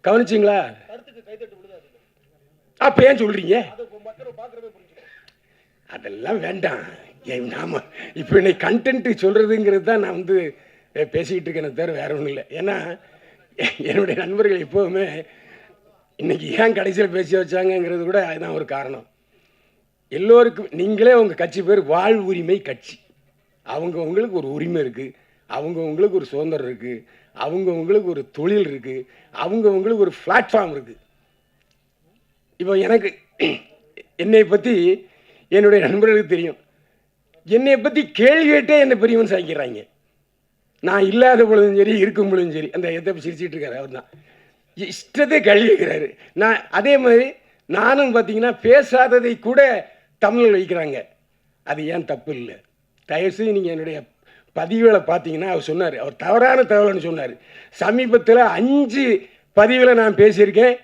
கவனிச்சிங்களா? அப்போ ஏன் சொல்றீங்க? அதெல்லாம் வேண்டாம். நாம இப்போ இன்னைக்கு கண்டென்ட் சொல்றதுங்கிறது தான் நான் வந்து பேசிக்கிட்டு இருக்கேன், தவிர வேற ஒன்றும் இல்லை. ஏன்னா என்னுடைய நண்பர்கள் எப்போவுமே இன்னைக்கு ஏன் கடைசியில் பேசி வச்சாங்கங்கிறது கூட அதுதான் ஒரு காரணம். எல்லோருக்கும் நீங்களே உங்கள் கட்சி பேர் வாழ் உரிமை கட்சி. அவங்கவுங்களுக்கு ஒரு உரிமை இருக்குது, அவங்கவுங்களுக்கு ஒரு சுதந்திரம் இருக்குது, அவங்கவுங்களுக்கு ஒரு தொழில் இருக்குது, அவங்கவுங்களுக்கு ஒரு பிளாட்ஃபார்ம் இருக்குது. இப்போ எனக்கு என்னை பற்றி என்னுடைய நண்பர்களுக்கு தெரியும். என்னை பற்றி கேள்வி கேட்டே என்னை பெரியவன் சாய்க்கிறாங்க. நான் இல்லாத பொழுதும் சரி, இருக்கும் பொழுதும் சரி. அந்த எதை சிரிச்சிட்டு இருக்காரு அவர் தான் இஷ்டத்தை கேள்வி கேட்குறாரு. நான் அதே மாதிரி நானும் பார்த்தீங்கன்னா பேசாததை கூட தமிழில் வைக்கிறாங்க. அது ஏன் தப்பு இல்லை? தயவுசெய்து நீங்கள் என்னுடைய பதிவுகளை பார்த்தீங்கன்னா அவர் சொன்னார், அவர் தவறான தகவல்னு சொன்னார். சமீபத்தில் 5 பதிவில் நான் பேசியிருக்கேன்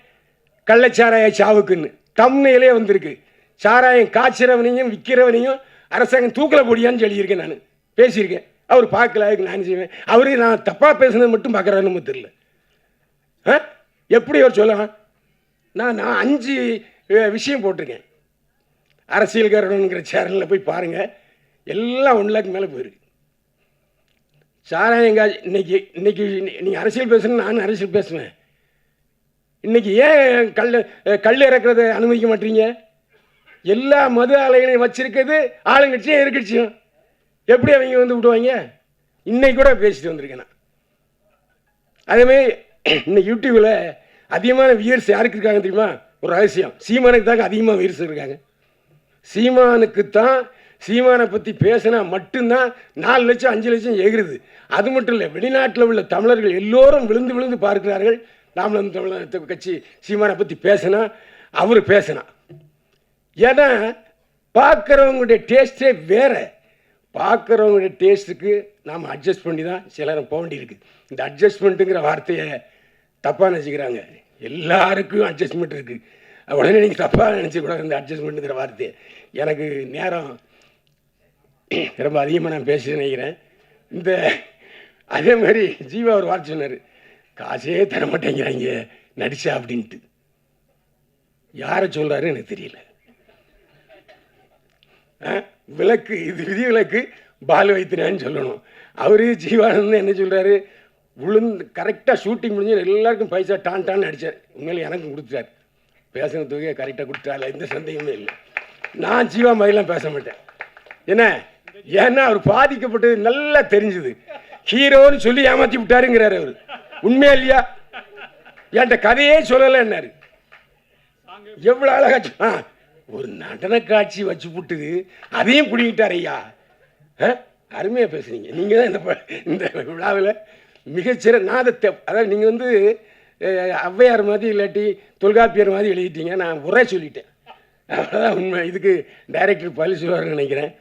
கள்ளச்சாராய சாவுக்குன்னு. தம்னையிலே வந்திருக்கு. சாராயம் காய்ச்சிறவனையும் விற்கிறவனையும் அரசாங்கம் தூக்கில் போடியான்னு சொல்லியிருக்கேன். நான் பேசியிருக்கேன். அவர் பார்க்கல, அதுக்கு நான் செய்வேன். அவரு நான் தப்பாக பேசுனது மட்டும் பார்க்குறாருன்னு தெரியல. எப்படி அவர் சொல்லலாம்? நான் 5 விஷயம் போட்டிருக்கேன். அரசியல்காரனுங்கிற சேனலில் போய் பாருங்கள், எல்லாம் 1 லேக் மேலே போயிருக்கு. சாராயம் இன்னைக்கு நீங்கள் அரசியல் பேசுன்னு நானும் அரசியல் பேசுவேன். இன்னைக்கு ஏன் கல் இறக்குறத அனுமதிக்க மாட்டீங்க? எல்லா மது ஆலைகளையும் வச்சிருக்கிறது ஆளுங்கட்சியும் எதிர்கட்சியும். எப்படி அவங்க வந்து விடுவாங்க? இன்னைக்கு கூட பேசிட்டு வந்திருக்கேன் நான். அதேமாதிரி இன்னைக்கு யூடியூப்பில் அதிகமான வியூவர்ஸ் யாருக்கு இருக்காங்க தெரியுமா? ஒரு ரகசியம், சீமானுக்கு தாங்க அதிகமாக வியூவர்ஸ் இருக்காங்க. சீமானை பற்றி பேசினா மட்டும்தான் 4 லட்சம் 5 லட்சம் எகிருது. அது மட்டும் இல்லை, வெளிநாட்டில் உள்ள தமிழர்கள் எல்லோரும் விழுந்து விழுந்து பார்க்கிறார்கள். நாமளும் தமிழக கட்சி சீமானை பற்றி பேசினா அவர் பேசினா. ஏன்னா பார்க்குறவங்களுடைய டேஸ்ட்டே வேறு. பார்க்குறவங்களுடைய டேஸ்ட்டுக்கு நாம் அட்ஜஸ்ட் பண்ணி தான் சிலரும் போக வேண்டியிருக்கு. இந்த அட்ஜஸ்ட்மெண்ட்டுங்கிற வார்த்தையை தப்பாக நினச்சிக்கிறாங்க. எல்லாருக்கும் அட்ஜஸ்ட்மெண்ட் இருக்குது. உடனே நீங்கள் தப்பாக நினச்சிக்கூடாது இந்த அட்ஜஸ்ட்மெண்ட்டுங்கிற வார்த்தையை. எனக்கு நேரம் ரொம்ப அதிகமாக நான் பேசி நினைக்கிறேன். அதே மாதிரி ஜீவா ஒரு வார்த்தை சொன்னார், காசே தர மாட்டேங்கிறாங்க நடிச்சா அப்படின்ட்டு. யாரை சொல்கிறாரு எனக்கு தெரியல. விளக்கு இது விதிவிலக்கு பால் வைத்தினான்னு சொல்லணும். அவரு ஜீவானந்த் என்ன சொல்கிறாரு, கரெக்டாக ஷூட்டிங் முடிஞ்சு எல்லாருக்கும் பைசா டான்னு அடித்தார். உண்மையிலே எனக்கும் கொடுத்துட்டார். பேசுகிற தொகையை கரெக்டாக கொடுத்தால எந்த சந்தேகமே இல்லை. நான் ஜீவா மாதிரிலாம் பேச மாட்டேன். ஏன்னா அவர் பாதிக்கப்பட்டது நல்லா தெரிஞ்சுது. ஹீரோன்னு சொல்லி ஏமாற்றி விட்டாருங்கிறாரு அவர். உண்மையா இல்லையா? என்கிட்ட கதையே சொல்லலை என்னாரு. எவ்வளோ அழகா ஒரு நடன காட்சி வச்சு விட்டுது, அதையும் பிடிக்கிட்டார் ஐயா. அருமையாக பேசுனீங்க. நீங்கள் தான் இந்த விழாவில் மிகச்சிறந்த நாதத்தை, அதாவது நீங்கள் வந்து ஔவையார் மாதிரி இல்லாட்டி தொல்காப்பியர் மாதிரி எழுதிட்டீங்க. நான் உரை சொல்லிட்டேன், அவ்வளோதான் உண்மை. இதுக்கு டைரக்டர் பள்ளி சொல்லுவாருன்னு நினைக்கிறேன்.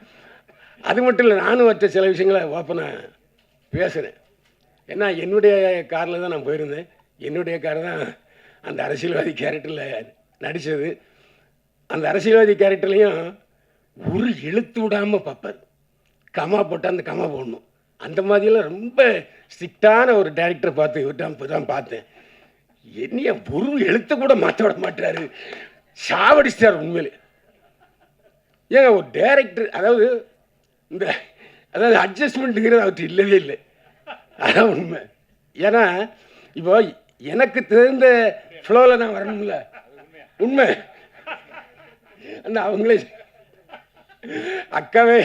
அது மட்டும் இல்லை, நானும் மற்ற சில விஷயங்களை ஓப்பனாக பேசுகிறேன். ஏன்னா என்னுடைய காரில் தான் நான் போயிருந்தேன். என்னுடைய கார் தான் அந்த அரசியல்வாதி கேரக்டரில் நடித்தது. அந்த அரசியல்வாதி கேரக்டர்லையும் ஒரு எழுத்து விடாமல் பார்ப்பார். கமா போட்டால் அந்த கமா போடணும். அந்த மாதிரியெல்லாம் ரொம்ப ஸ்ட்ரிக்டான ஒரு டைரக்டரை பார்த்து இப்போ தான் பார்த்தேன். என்னைய ஒரு எழுத்தை கூட மாற்ற விட மாட்டாரு. சாவடிச்சிட்டார் உண்மையிலே. ஏங்க ஒரு டைரக்டர், அதாவது அட்ஜஸ்ட்மெண்ட்டுங்கிறது அவர்கிட்ட இல்லவே இல்லை. அதான் உண்மை. ஏன்னா இப்போ எனக்கு தெரிந்த ஃப்ளோவில் நான் வரணும்ல, உண்மை. அந்த அவங்களே அக்காவே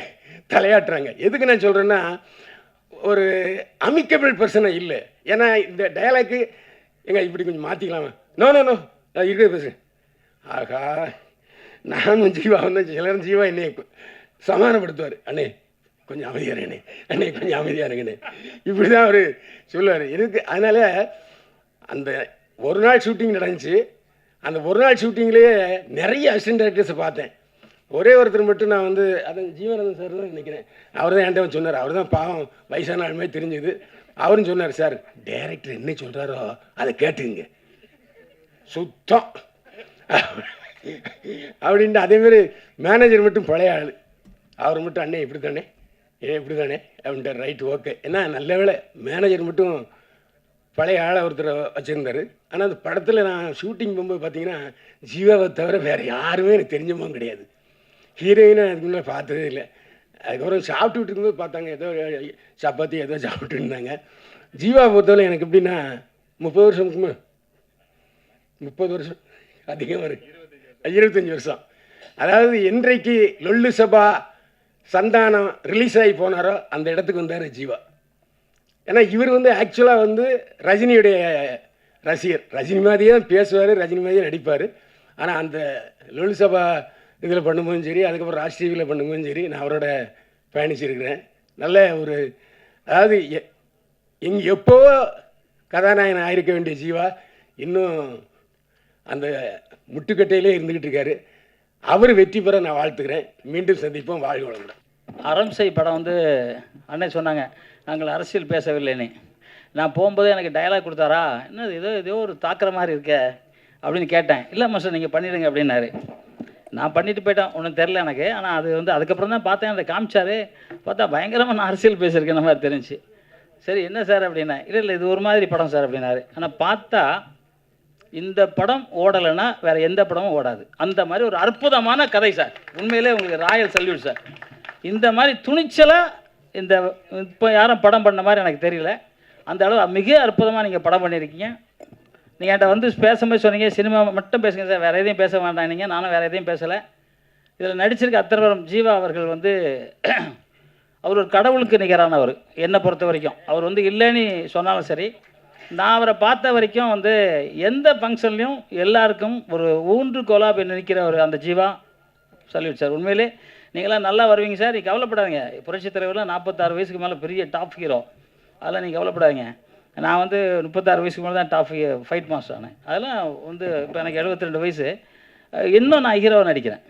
தலையாட்டுறாங்க. எதுக்கு நான் சொல்கிறேன்னா, ஒரு அமிக்கபிள் பர்சனை இல்லை. ஏன்னா இந்த டயலாக்கு இப்படி கொஞ்சம் மாற்றிக்கலாமா? நோ நான் இருக்கிற பேசுகிறேன். ஆகா, நானும் ஜீவா வந்து சிலரும் ஜீவா என்னை சமாதானப்படுத்துவார். அண்ணே கொஞ்சம் அமைதியாருங்கண்ணே, அண்ணே கொஞ்சம் அமைதியாருங்கண்ணே, இப்படி தான் அவர் சொல்லுவார். இதுக்கு அதனால் அந்த ஒரு நாள் ஷூட்டிங் நடந்துச்சு. அந்த ஒரு நாள் ஷூட்டிங்லேயே நிறைய அசிஸ்டன்ட் டைரக்டர்ஸை பார்த்தேன். ஒரே ஒருத்தர் மட்டும் நான் வந்து அதான் ஜீவனந்தன் சார் தான் நினைக்கிறேன். அவர் தான் என்கிட்ட சொன்னார். அவர் தான் பாவம் வயசான ஆளுமே தெரிஞ்சுது. அவரும் சொன்னார், சார் டைரக்டர் என்ன சொல்கிறாரோ அதை கேட்டுங்க, சுத்தம் அப்படின்ட்டு அதேமாரி மேனேஜர் மட்டும் பழைய ஆள், அவர் மட்டும் அண்ணே இப்படி தானே இப்படி தானே அப்படின்ட்டு ரைட் ஓகே. ஏன்னா நல்ல வேளை மேனேஜர் மட்டும் பழைய ஆளை ஒருத்தரை வச்சுருந்தார். ஆனால் அந்த படத்தில் நான் ஷூட்டிங் போகும்போது பார்த்தீங்கன்னா ஜீவாவை தவிர வேறு யாருமே எனக்கு தெரிஞ்சவங்க கிடையாது. ஹீரோயினை அதுக்கு முன்னே பார்த்ததே இல்லை. அதுக்கப்புறம் சாப்பிட்டுட்டு இருக்கும்போது பார்த்தாங்க, ஏதோ சப்பாத்தி ஏதோ சாப்பிட்டு இருந்தாங்க. ஜீவா பொறுத்தவரை எனக்கு எப்படின்னா 30 வருஷம் 30 வருஷம் அதிகமாக இருக்கு, 25 வருஷம். அதாவது என்றைக்கு லொல்லு சபா சந்தானம் ரிலீஸ் ஆகி போனாரோ அந்த இடத்துக்கு வந்தார் ஜீவா. ஏன்னா இவர் வந்து ஆக்சுவலாக வந்து ரஜினியுடைய ரசிகர், ரஜினி மாதிரியே தான் பேசுவார், ரஜினி மாதிரியே நடிப்பார். ஆனால் அந்த லொல்லு சபா இதில் பண்ணும்போதும் சரி, அதுக்கப்புறம் ராஜ் டிவியில் பண்ணும்போதும் சரி, நான் அவரோட பயணிச்சிருக்கிறேன். நல்ல ஒரு, அதாவது எப்போ கதாநாயகன் ஆயிருக்க வேண்டிய ஜீவா இன்னும் அந்த முட்டுக்கட்டையிலே இருந்துக்கிட்டு இருக்காரு. அவர் வெற்றி பெற நான் வாழ்த்துக்கிறேன். மீண்டும் சந்திப்போம். வாழ்க வளமுடன். அரம்சை படம் வந்து அண்ணன் சொன்னாங்க நாங்கள் அரசியல் பேசவில்லைன்னு. நான் போகும்போது எனக்கு டயலாக் கொடுத்தாரா, என்னது ஏதோ ஒரு தாக்குற மாதிரி இருக்க அப்படின்னு கேட்டேன். இல்லை மாஸ்டர் நீங்கள் பண்ணிடுங்க அப்படின்னாரு. நான் பண்ணிட்டு போயிட்டேன், ஒன்றும் தெரில எனக்கு. ஆனால் அது வந்து அதுக்கப்புறம் தான் பார்த்தேன், அதை காமிச்சாரு. பார்த்தா பயங்கரமாக நான் அரசியல் பேசியிருக்கேன் மாதிரி தெரிஞ்சு. சரி என்ன சார் அப்படின்னா, இல்லை இது ஒரு மாதிரி படம் சார் அப்படின்னாரு. ஆனால் பார்த்தா இந்த படம் ஓடலைன்னா வேறு எந்த படமும் ஓடாது. அந்த மாதிரி ஒரு அற்புதமான கதை சார். உண்மையிலே உங்களுக்கு ராயல் சல்யூட் சார். இந்த மாதிரி துணிச்சலாக இந்த இப்போ யாரும் படம் பண்ண மாதிரி எனக்கு தெரியல. அந்த அளவு மிக அற்புதமாக நீங்கள் படம் பண்ணியிருக்கீங்க. நீங்கள் என்கிட்ட வந்து பேசும்போது சொன்னீங்க சினிமா மட்டும் பேசுங்க சார், வேறு எதையும் பேச வேண்டாம். நீங்கள் நானும் வேறு எதையும் பேசலை. இதில் நடிச்சிருக்க அத்தனைவரும் ஜீவா அவர்கள் வந்து அவர் ஒரு கடவுளுக்கு நிகரானவர் என்னை பொறுத்த வரைக்கும். அவர் வந்து இல்லைன்னு சொன்னாலும் சரி, நான் அவரை பார்த்த வரைக்கும் வந்து எந்த ஃபங்க்ஷன்லையும் எல்லாருக்கும் ஒரு ஊன்றுகோலாக போய் நிற்கிற ஒரு அந்த ஜீவா சல்யூட் சார். உண்மையிலே நீங்களாம் நல்லா வருவீங்க சார். நீங்கள் கவலைப்படாதீங்க. புரட்சித் தலைவர்லாம் 46 வயசுக்கு மேலே பெரிய டாப் ஹீரோ, அதெல்லாம் நீங்கள் கவலைப்படாதீங்க. நான் வந்து 36 வயசுக்கு மேலே தான் டாப் ஃபைட் மாஸ்டர் ஆனேன். அதெல்லாம் வந்து இப்போ எனக்கு 72 வயசு, இன்னும் நான் ஹீரோவை நடிக்கிறேன்.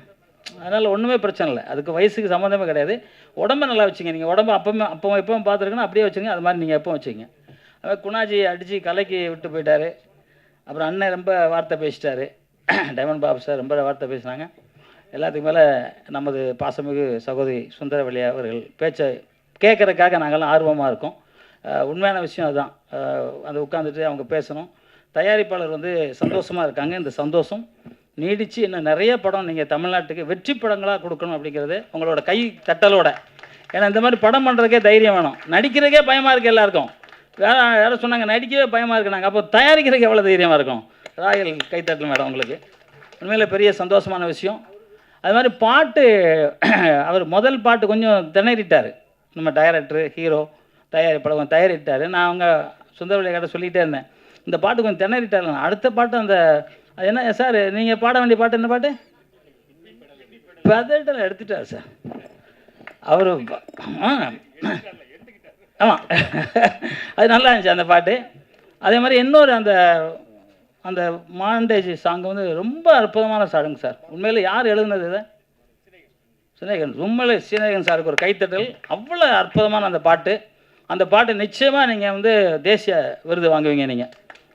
அதனால் ஒன்றுமே பிரச்சனை இல்லை. அதுக்கு வயசுக்கு சம்மந்தமே கிடையாது. உடம்பை நல்லா வச்சுங்க. நீங்கள் உடம்பு எப்பவும் பார்த்துருக்கணும், அப்படியே வச்சுங்க. அது மாதிரி நீங்கள் எப்போ வச்சுங்க. அதாவது குணாஜி அடித்து கலைக்கு விட்டு போயிட்டார். அப்புறம் அண்ணன் ரொம்ப வார்த்தை பேசிட்டார். டைமண்ட் பாபு சார் ரொம்ப வார்த்தை பேசினாங்க. எல்லாத்துக்கு மேலே நமது பாசமிகு சகோதரி சுந்தரவல்லி அவர்கள் பேச்சை கேட்குறதுக்காக நாங்கள்லாம் ஆர்வமாக இருக்கோம். உண்மையான விஷயம் அதுதான். அதை உட்காந்துட்டு அவங்க பேசணும். தயாரிப்பாளர் வந்து சந்தோஷமாக இருக்காங்க. இந்த சந்தோஷம் நீடித்து இன்னும் நிறைய படம் நீங்கள் தமிழ்நாட்டுக்கு வெற்றி படங்களாக கொடுக்கணும் அப்படிங்கிறது உங்களோட கை தட்டலோட. ஏன்னா இந்த மாதிரி படம் பண்ணுறதுக்கே தைரியம் வேணும். நடிக்கிறதுக்கே பயமாக இருக்குது எல்லாருக்கும். யாரும் சொன்னாங்க நடிக்கவே பயமாக இருக்கு. நாங்கள் அப்போ தயாரிக்கிறதுக்கு எவ்வளோ தைரியமாக இருக்கும். ராயல் கைத்தட்டல் மேடம் உங்களுக்கு. உண்மையில் பெரிய சந்தோஷமான விஷயம். அது மாதிரி பாட்டு அவர் முதல் பாட்டு கொஞ்சம் திணறிட்டார். நம்ம டைரக்டரு ஹீரோ படம் தயாரிட்டார். நான் அவங்க சுந்தரவல்லி கிட்ட சொல்லிகிட்டே இருந்தேன், இந்த பாட்டு கொஞ்சம் திணறிட்டார். அடுத்த பாட்டு அந்த அது என்ன சார் நீங்கள் பாட வேண்டிய பாட்டு என்ன பாட்டு? பதட்டல் எடுத்துட்டார் சார் அவர். ஆமாம் அது நல்லா இருந்துச்சு அந்த பாட்டு. அதே மாதிரி இன்னொரு அந்த அந்த மாண்டேஜ் சாங் வந்து ரொம்ப அற்புதமான சாங் சார். உண்மையில் யார் எழுதுனது இதை? சினேகன். உண்மையிலே சினேகன் சாருக்கு ஒரு கைத்தட்டல். அவ்வளோ அற்புதமான அந்த பாட்டு. அந்த பாட்டு நிச்சயமாக நீங்கள் வந்து தேசிய விருது வாங்குவீங்க நீங்கள்.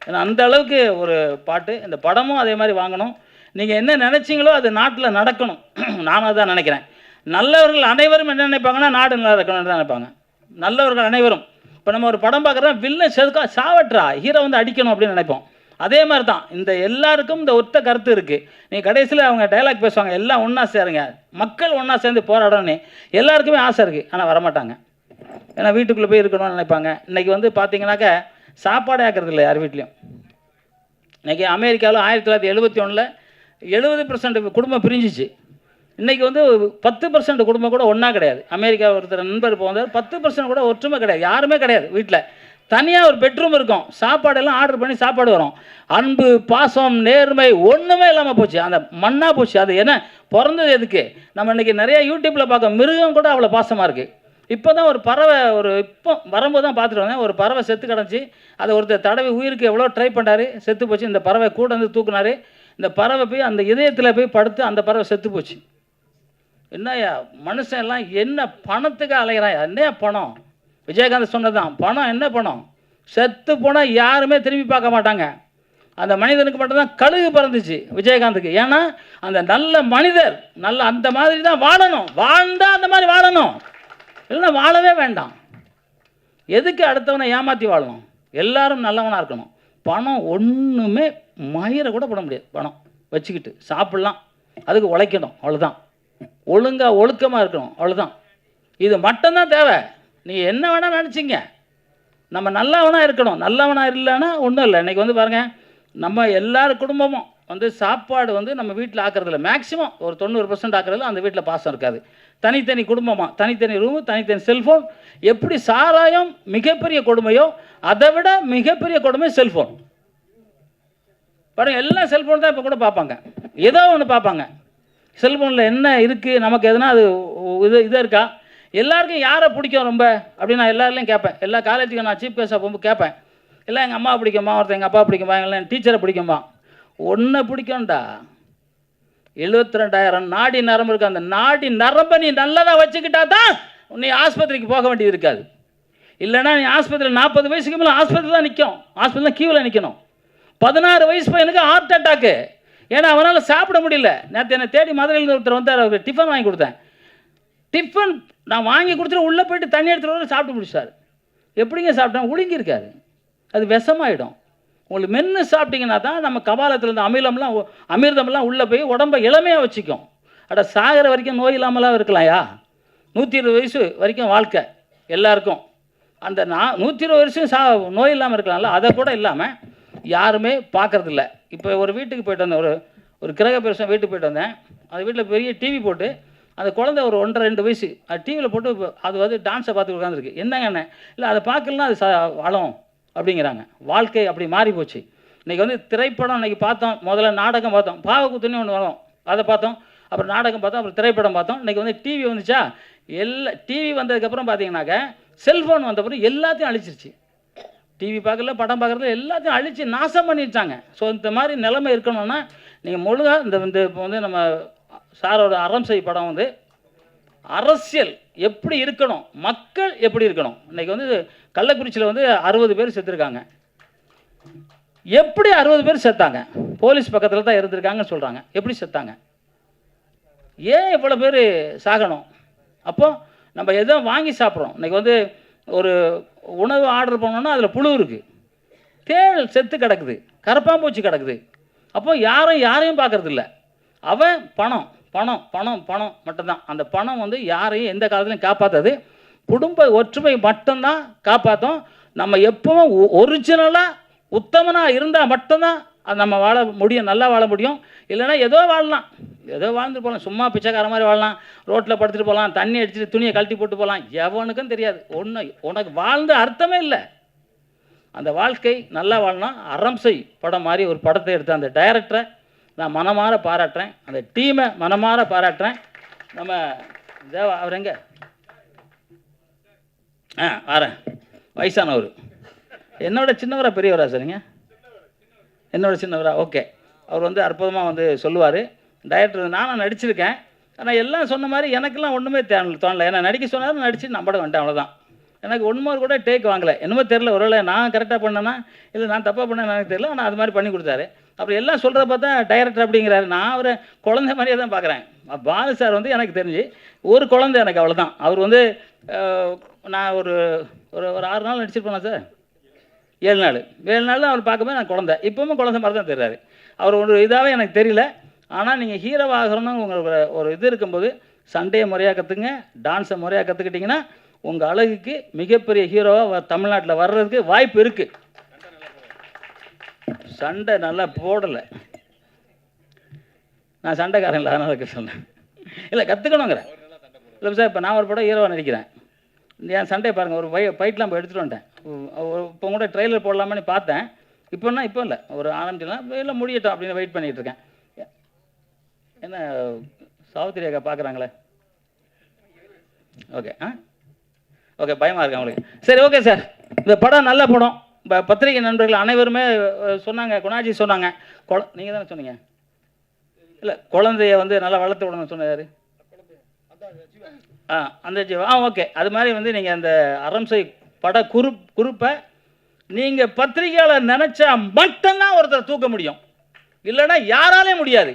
ஏன்னா அந்த அளவுக்கு ஒரு பாட்டு. இந்த படமும் அதே மாதிரி வாங்கணும். நீங்கள் என்ன நினச்சிங்களோ அது நாட்டில் நடக்கணும். நானும் அதான் நினைக்கிறேன். நல்லவர்கள் அனைவரும் என்ன நினைப்பாங்கன்னா நாடு நல்லா இருக்கணும்னு தான் நினைப்பாங்க. நல்லவர்கள் அனைவரும். இப்போ நம்ம ஒரு படம் பார்க்குறோம், வில்லன் செதுக்கா சாவட்றா, ஹீரோ வந்து அடிக்கணும் அப்படின்னு நினைப்போம். அதே மாதிரி தான் இந்த எல்லாருக்கும் இந்த ஒத்த கருத்து இருக்குது. நீங்கள் கடைசியில் அவங்க டைலாக் பேசுவாங்க, எல்லாம் ஒன்றா சேருங்க, மக்கள் ஒன்றா சேர்ந்து போராடணும்னு எல்லாருக்குமே ஆசை இருக்குது. ஆனால் வரமாட்டாங்க. ஏன்னா வீட்டுக்குள்ளே போய் இருக்கணும்னு நினைப்பாங்க. இன்றைக்கி வந்து பார்த்தீங்கன்னாக்க சாப்பாடே ஆக்கிறது இல்லை யார் வீட்லேயும். இன்றைக்கி அமெரிக்காவில் 1971 70% குடும்பம் பிரிஞ்சிச்சு. இன்றைக்கி வந்து 10% குடும்பம் கூட ஒன்றா கிடையாது. அமெரிக்கா ஒருத்தர் நண்பர் போந்தார், 10% கூட ஒற்றுமை கிடையாது. யாருமே கிடையாது. வீட்டில் தனியாக ஒரு பெட்ரூம் இருக்கும். சாப்பாடெல்லாம் ஆர்டர் பண்ணி சாப்பாடு வரும். அன்பு, பாசம், நேர்மை ஒன்றுமே இல்லாமல் போச்சு. அந்த மண்ணாக போச்சு. அது என்ன பிறந்தது எதுக்கு? நம்ம இன்றைக்கி நிறையா யூடியூப்பில் பார்க்க மிருகம் கூட அவ்வளோ பாசமாக இருக்குது. இப்போ தான் ஒரு பறவை இப்போ வரும்போது தான் பார்த்துட்டு வந்தேன். ஒரு பறவை செத்து கிடச்சி. அதை ஒருத்தர் தடவை உயிருக்கு எவ்வளோ ட்ரை பண்ணார், செத்து போச்சு. இந்த பறவை கூட வந்து தூக்குனார். இந்த பறவை போய் அந்த இதயத்தில் போய் படுத்து அந்த பறவை செத்து போச்சு. என்னையா மனுஷன் எல்லாம் என்ன பணத்துக்கு அலைகிறான்? என்ன பணம்? விஜயகாந்த் சொன்னது தான், பணம் என்ன பணம்? செத்து போனால் யாருமே திரும்பி பார்க்க மாட்டாங்க. அந்த மனிதனுக்கு மட்டும்தான் கழுகு பறந்துச்சு விஜயகாந்துக்கு. ஏன்னா அந்த நல்ல மனிதர் நல்ல அந்த மாதிரி தான் வாழணும், வாழ்ந்தா அந்த மாதிரி வாழணும், இல்லைன்னா வாழவே வேண்டாம். எதுக்கு அடுத்தவனை ஏமாற்றி வாழணும்? எல்லாரும் நல்லவனாக இருக்கணும். பணம் ஒன்றுமே மயிரை கூட போட முடியாது. பணம் வச்சுக்கிட்டு சாப்பிட்லாம், அதுக்கு உழைக்கணும், அவ்வளோதான். ஒழுங்காக ஒழுக்கமாக இருக்கணும், அவ்வளோதான். இது மட்டும்தான் தேவை. நீ என்ன வேணால் நினச்சிங்க, நம்ம நல்லவனாக இருக்கணும். நல்லவனாக இல்லைன்னா ஒன்றும் இல்லை. இன்றைக்கி வந்து பாருங்கள், நம்ம எல்லார் குடும்பமும் வந்து சாப்பாடு வந்து நம்ம வீட்டில் ஆக்கிறதில்ல, மேக்ஸிமம் ஒரு 90% ஆக்கிறதில்ல. அந்த வீட்டில் பாசம் இருக்காது. தனித்தனி குடும்பமாக, தனித்தனி ரூமு, தனித்தனி செல்ஃபோன். எப்படி சாராயம் மிகப்பெரிய கொடுமையோ அதை விட மிகப்பெரிய கொடுமை செல்ஃபோன். பாருங்கள், எல்லாம் செல்ஃபோன் தான் இப்போ கூட பார்ப்பாங்க, ஏதோ ஒன்று பார்ப்பாங்க. செல்ஃபோனில் என்ன இருக்குது, நமக்கு எதுனா அது இதாக இருக்கா? எல்லாருக்கும் யாரை பிடிக்கும் ரொம்ப அப்படின்னு நான் எல்லாருலையும் கேட்பேன். எல்லா காலேஜுக்கும் நான் சீஃப் கெஸ்ட்டாக போகும்போது கேட்பேன். எல்லாம் எங்கள் அம்மா பிடிக்குமா, ஒருத்தர் எங்கள் அப்பா பிடிக்குமா, இல்லை என் டீச்சரை பிடிக்குமா. ஒன்றை பிடிக்கும்டா, 72,000 நாடி நரம்பு இருக்குது. அந்த நாடி நரம்பை நீ நல்லதாக வச்சுக்கிட்டா தான் நீ ஆஸ்பத்திரிக்கு போக வேண்டியது இருக்காது. இல்லைனா நீ ஆஸ்பத்திரியில் 40 வயசுக்கு மேலே ஆஸ்பத்திரி தான் நிற்கும், ஹாஸ்பிட்டல் கியூவில் நிற்கணும். 16 வயசு பையனுக்கு ஹார்ட் அட்டாக்கு, ஏன்னா அவனால் சாப்பிட முடியல. நேற்று என்னை தேடி மதுரையில் ஒருத்தர் வந்தார், அவருக்கு டிஃபன் வாங்கி கொடுத்தேன். டிஃபன் நான் வாங்கி கொடுத்துட்டு உள்ளே போயிட்டு தண்ணி எடுத்துகிட்டு சாப்பிட்டு முடிச்சார். எப்படிங்க சாப்பிட்டேன்? ஒழுங்கி இருக்காது, அது விஷமாயிடும். உங்களுக்கு மென்று சாப்பிட்டீங்கன்னா தான் நம்ம கபாலத்தில் இருந்த அமிர்தம்லாம் உள்ளே போய் உடம்பை இளமையாக வச்சுக்கும். அட சாகிற வரைக்கும் நோய் இல்லாமலாம் இருக்கலாம்யா. 120 வயசு வரைக்கும் வாழ்க்கை எல்லாருக்கும். அந்த 120 வருஷம் நோய் இல்லாமல் இருக்கலாம்ல, அதை கூட இல்லாமல் யாருமே பார்க்குறதில்ல. இப்போ ஒரு வீட்டுக்கு போய்ட்டு வந்தேன், ஒரு கிரக பிரசம் வீட்டுக்கு போய்ட்டு வந்தேன். அது வீட்டில் பெரிய டிவி போட்டு அந்த குழந்தை ஒரு 1.5-2 வயசு அது டிவியில் போட்டு அது வந்து டான்ஸை பார்த்து உட்காந்துருக்கு. என்னங்க என்ன இல்லை, அதை பார்க்கலாம், அது வளம் அப்படிங்கிறாங்க. வாழ்க்கை அப்படி மாறி போச்சு. இன்றைக்கி வந்து திரைப்படம் இன்றைக்கி பார்த்தோம், முதல்ல நாடகம் பார்த்தோம், பாவக்குத்துன்னு ஒன்று வரும், அதை பார்த்தோம். அப்புறம் நாடகம் பார்த்தோம், அப்புறம் திரைப்படம் பார்த்தோம். இன்றைக்கி வந்து டிவி வந்துச்சா, டிவி வந்ததுக்கப்புறம் பார்த்தீங்கன்னாக்க செல்ஃபோன் வந்தப்பறம் எல்லாத்தையும் அழிச்சிருச்சு. டிவி பார்க்கல, படம் பார்க்குறதுல எல்லாத்தையும் அழித்து நாசம் பண்ணிட்டாங்க. ஸோ இந்த மாதிரி நிலைமை இருக்கணும்னா நீங்கள் முழுகாக இந்த இப்போ வந்து நம்ம சாரோட அறம் செய் படம் வந்து அரசியல் எப்படி இருக்கணும், மக்கள் எப்படி இருக்கணும். இன்றைக்கி வந்து கள்ளக்குறிச்சியில் வந்து 60 பேர் செத்துருக்காங்க. எப்படி 60 பேர் செத்தாங்க? போலீஸ் பக்கத்தில் தான் இருந்திருக்காங்கன்னு சொல்கிறாங்க. எப்படி செத்தாங்க? ஏன் இவ்வளோ பேர் சாகணும்? அப்போ நம்ம எதோ வாங்கி சாப்பிட்றோம். இன்றைக்கி வந்து ஒரு உணவு ஆர்டர் பண்ணோன்னா அதில் புழு இருக்குது, தேள் செத்து கிடக்குது, கரப்பாம்பூச்சி கிடக்குது. அப்போ யாரையும் பார்க்குறதில்ல. அவன் பணம் பணம் பணம் பணம் மட்டும்தான். அந்த பணம் வந்து யாரையும் எந்த காலத்துலையும் காப்பாற்றாது. குடும்ப ஒற்றுமை மட்டும்தான் காப்பாற்றும். நம்ம எப்பவும் ஒரிஜினலாக உத்தமனாக இருந்தால் மட்டும்தான் அது நம்ம வாழ முடியும், நல்லா வாழ முடியும். இல்லைன்னா ஏதோ வாழலாம், ஏதோ வாழ்ந்துட்டு போகலாம், சும்மா பிச்சைக்கார மாதிரி வாழலாம், ரோட்டில் படுத்துட்டு போகலாம், தண்ணி அடிச்சுட்டு துணியை கழட்டி போட்டு போகலாம், எவனுக்கும் தெரியாது. உனக்கு வாழ்ந்த அர்த்தமே இல்லை. அந்த வாழ்க்கை நல்லா வாழலாம். அறம் செய் படம் மாதிரி ஒரு படத்தை எடுத்த அந்த டைரக்டரை நான் மனமாற பாராட்டுறேன், அந்த டீமை மனமாற பாராட்டுறேன். நம்ம தேவா அவர் எங்கே வரேன், வயசானவர், என்னோட சின்னவரா பெரியவரா சரிங்க? என்னோட சின்னவரா? ஓகே. அவர் வந்து அற்புதமாக வந்து சொல்லுவார். டைரக்டர் நானும் நடிச்சிருக்கேன், ஆனால் எல்லாம் சொன்ன மாதிரி எனக்கெல்லாம் ஒன்றுமே தோணலை. ஏன்னா நடிக்க சொன்னாலும் நடிச்சு நம்பட வேண்டாம், அவ்வளோதான். எனக்கு ஒன்றுமே கூட டேக் வாங்கலை, என்னமோ தெரில. ஒருவேளை நான் கரெக்டாக பண்ணேன்னா இல்லை நான் தப்பாக பண்ணேன்னு எனக்கு தெரியல, ஆனால் அது மாதிரி பண்ணி கொடுத்தாரு. அப்புறம் எல்லாம் சொல்கிறத பார்த்தா டைரக்டர் அப்படிங்கிறாரு. நான் அவரை குழந்தை மாதிரியே தான் பார்க்குறேன். பாலு சார் வந்து எனக்கு தெரிஞ்சு ஒரு குழந்தை, எனக்கு அவ்வளோதான். அவர் வந்து நான் ஒரு ஒரு 6 நாள் நடிச்சிருப்பேனா சார்? 7 நாள் தான் அவர் பார்க்கும்போது நான் குழந்தை, இப்போவும் குழந்தை மாதிரி தான் தெரிறாரு. அவர் ஒரு இதாகவே எனக்கு தெரியல. ஆனால் நீங்கள் ஹீரோவாகணும்னு உங்களுக்கு ஒரு இது இருக்கும்போது சண்டையை முறையாக கற்றுங்க, டான்ஸை முறையாக கற்றுக்கிட்டிங்கன்னா உங்கள் அழகுக்கு மிகப்பெரிய ஹீரோவாக தமிழ்நாட்டில் வர்றதுக்கு வாய்ப்பு இருக்குது. சண்டை நல்லா போடலை, நான் சண்டைக்காரன் இல்லை, அதனால் சொன்னேன். இல்லை கற்றுக்கணுங்கிறேன். இல்லை சார், இப்போ நான் ஒரு படம் ஹீரோவாக நடிக்கிறேன், என் சண்டையை பாருங்கள். ஒரு ஃபைட்லாம் போய் எடுத்துகிட்டு வந்துட்டேன். இப்போ கூட ட்ரெய்லர் போடலாமான்னு பார்த்தேன். இப்போன்னா இப்போ இல்லை, ஒரு ஆரம்பிச்சிடலாம், இல்லை முடியட்டும் அப்படின்னு வெயிட் பண்ணிகிட்டு இருக்கேன். என்ன சாவித்திரி அக்கா பார்க்குறாங்களே? ஓகே ஓகே, பயமாக இருக்கு அவங்களுக்கு. சரி ஓகே சார், இந்த படம் நல்ல படம். பத்திரிகை நண்பர்கள் அனைவருமே சொன்னாங்க, குணாஜி சொன்னாங்க, நீங்கள் தானே சொன்னீங்க? இல்லை, குழந்தைய வந்து நல்லா வளர்த்து விடணும்னு சொன்னார். அந்த ஜீவா ஓகே. அது மாதிரி வந்து நீங்கள் அந்த அறம் செய் பட குறிப்பை நீங்கள் பத்திரிகையாளர் நினச்சா மட்டும்தான் ஒருத்தர் தூக்க முடியும், இல்லைன்னா யாராலே முடியாது.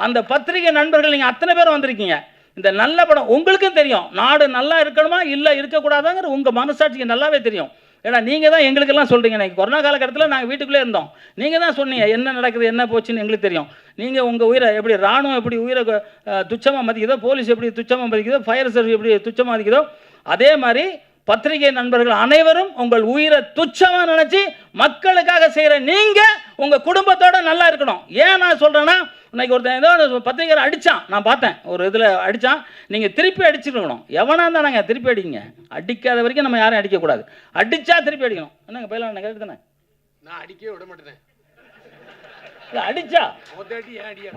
அந்த பத்திரிகை நண்பர்கள் நீங்கள் அத்தனை பேர் வந்திருக்கீங்க. இந்த நல்ல படம் உங்களுக்கும் தெரியும், நாடு நல்லா இருக்கணுமா இல்லை இருக்கக்கூடாதாங்கிற உங்கள் மனசாட்சிக்கு நல்லாவே தெரியும். ஏன்னா நீங்கள் தான் எங்களுக்கெல்லாம் சொல்கிறீங்க. இன்றைக்கி கொரோனா காலகட்டத்தில் நாங்கள் வீட்டுக்குள்ளே இருந்தோம், நீங்கள் தான் சொன்னீங்க என்ன நடக்குது என்ன போச்சுன்னு எங்களுக்கு தெரியும். நீங்கள் உங்கள் உயிரை எப்படி ராணுவம் எப்படி உயிரை துச்சமாக மதிக்குதோ, போலீஸ் எப்படி துச்சமாக மதிக்குதோ, ஃபயர் சர்வீஸ் எப்படி துச்சமாக மதிக்குதோ, அதே மாதிரி பத்திரிகை நண்பர்கள் அனைவரும் உங்கள் உயிரை துச்சமாக நினச்சி மக்களுக்காக செய்கிற நீங்கள் உங்கள் குடும்பத்தோடு நல்லா இருக்கணும். ஏன் நான் சொல்கிறேன்னா, இன்னைக்கு ஒருத்தன் ஏதோ பத்திரிகையாளர் அடித்தான், நான் பார்த்தேன் ஒரு இதில் அடித்தான், நீங்கள் திருப்பி அடிச்சுக்கணும். எவனாக இருந்தால் நாங்கள் திருப்பி அடிங்க, அடிக்காத வரைக்கும் நம்ம யாரும் அடிக்கக்கூடாது, அடித்தா திருப்பி அடிக்கணும். என்னங்க பயில என்ன கேட்டு தானே, நான் அடிக்கவே விட மாட்டேன். இல்லை அடித்தா ஏன் அடியா?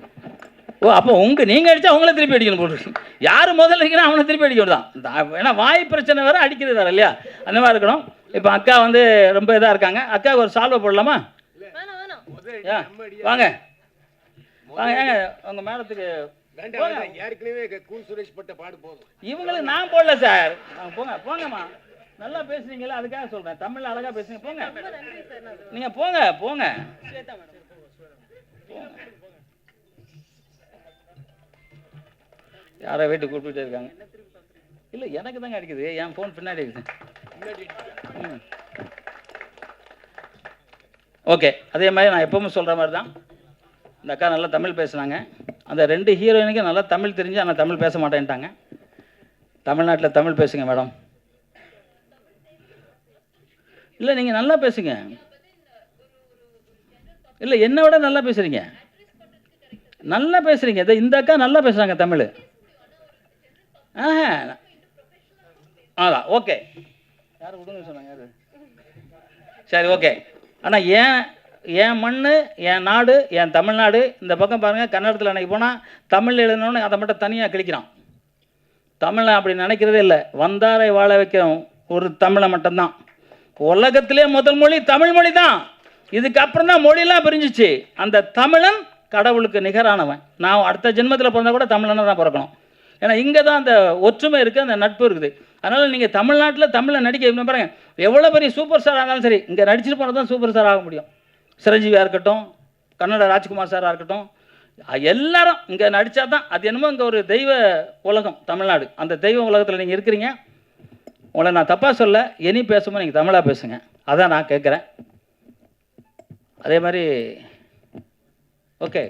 ஓ, அப்போ நீங்கள் அடித்தா அவங்கள திருப்பி அடிக்கணும் போட்டு, யார் முதல்ல அடிக்கணும் அவனை திருப்பி அடிக்கணும் தான். ஏன்னா வாய் பிரச்சனை வேறு அடிக்கிறது வேறு இல்லையா, அந்த மாதிரி இருக்கணும். இப்போ அக்கா வந்து ரொம்ப இதாக இருக்காங்க, அக்காவுக்கு ஒரு சால்வை போடலாமா? வாங்க வாங்க, ஏங்க உங்கள் மேடத்துக்கு ஏற்கனவே கூல் சுரேஷ் பட்ட பாடு போதும். இவங்களுக்கு நான் போடல சார், போங்க போங்கம்மா, நல்லா பேசுறீங்களா அதுக்காக சொல்கிறேன், தமிழில் அழகாக பேசுங்க, போங்க நீங்கள் போங்க போங்க. யாரோ வீட்டுக்கு கூப்பிட்டுட்டே இருக்காங்க. இல்லை எனக்கு தாங்க அடிக்குது, என் ஃபோன் பின்னாடி இருக்குது. ஓகே, அதே மாதிரி நான் எப்பவும் சொல்கிற மாதிரி தான், இந்த அக்கா நல்லா தமிழ் பேசுனாங்க. அந்த 2 ஹீரோயினுக்கு நல்லா தமிழ் தெரிஞ்சு ஆனால் தமிழ் பேச மாட்டேன்ட்டாங்க. தமிழ்நாட்டில் தமிழ் பேசுங்க மேடம். இல்லை நீங்கள் நல்லா பேசுங்க, இல்லை என்னை விட நல்லா பேசுகிறீங்க, நல்லா பேசுகிறீங்க. இந்த அக்கா நல்லா பேசுகிறாங்க தமிழ். அதான் ஓகே, யார் விடுங்க சொன்னாங்க யார்? சரி ஓகே. ஆனால் என் மண், என் நாடு, என் தமிழ்நாடு. இந்த பக்கம் பாருங்கள், கன்னடத்தில் அன்றைக்கி போனால் தமிழ் எழுதணுன்னு அதை மட்டும் தனியாக கிழிக்கிறான். தமிழை அப்படி நினைக்கிறதே இல்லை. வந்தாரை வாழ வைக்க ஒரு தமிழை மட்டும்தான். உலகத்திலே முதல் மொழி தமிழ் மொழி தான். இதுக்கப்புறம் தான் மொழிலாம் பிரிஞ்சிச்சு. அந்த தமிழன் கடவுளுக்கு நிகரானவன். நான் அடுத்த ஜென்மத்தில் பிறந்தால் கூட தமிழனை தான் பிறக்கணும். ஏன்னா இங்கே தான் அந்த ஒற்றுமை இருக்குது, அந்த நட்பு இருக்குது. அதனால் நீங்கள் தமிழ்நாட்டில் தமிழை நடிக்க பாருங்கள், எவ்வளோ பெரிய சூப்பர் ஸ்டாராக இருந்தாலும் சரி, இங்கே நடிச்சுட்டு போனால் தான் சூப்பர் ஸ்டார் ஆக முடியும். சிரஞ்சீவியாக இருக்கட்டும், கன்னட ராஜ்குமார் சாராக இருக்கட்டும், எல்லாரும் இங்கே நடித்தா தான் அது என்னமோ இங்கே ஒரு தெய்வ உலகம் தமிழ்நாடு. அந்த தெய்வ உலகத்தில் நீங்கள் இருக்கிறீங்க. உங்களை நான் தப்பாக சொல்ல, இனி பேசும்போது நீங்கள் தமிழாக பேசுங்க, அதான் நான் கேட்குறேன். அதே மாதிரி ஓகே,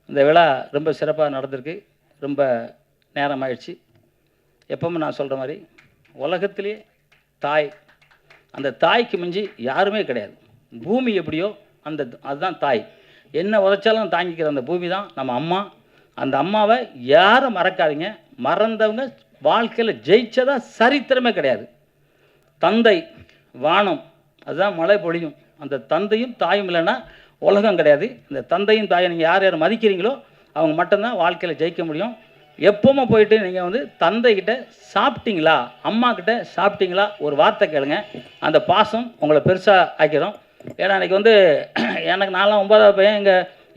இந்த விழா ரொம்ப சிறப்பாக நடந்திருக்கு. ரொம்ப நேரம் ஆயிடுச்சு. எப்பவும் நான் சொல்கிற மாதிரி, உலகத்திலே தாய், அந்த தாய்க்கு மிஞ்சி யாருமே கிடையாது. பூமி எப்படியோ அதுதான் தாய். என்ன உதைச்சாலும் தாங்கிக்கிற அந்த பூமி தான் நம்ம அம்மா. அந்த அம்மாவை யாரும் மறக்காதீங்க. மறந்தவங்க வாழ்க்கையில் ஜெயிச்சதா சரித்திரமே கிடையாது. தந்தை வானம், அதுதான் மழை பொழியும். அந்த தந்தையும் தாயும் இல்லைன்னா உலகம் கிடையாது. இந்த தந்தையும் தாயை நீங்கள் யார் யார் மதிக்கிறீங்களோ அவங்க மட்டும்தான் வாழ்க்கையில் ஜெயிக்க முடியும். எப்பவுமே போயிட்டு நீங்கள் வந்து தந்தைக்கிட்ட சாப்பிட்டீங்களா, அம்மா கிட்ட சாப்பிட்டீங்களா ஒரு வார்த்தை கேளுங்க. அந்த பாசம் உங்களை பெருசாக ஆக்கிடும். ஏன்னா அன்றைக்கி வந்து எனக்கு நான்லாம் 9வது பையன்,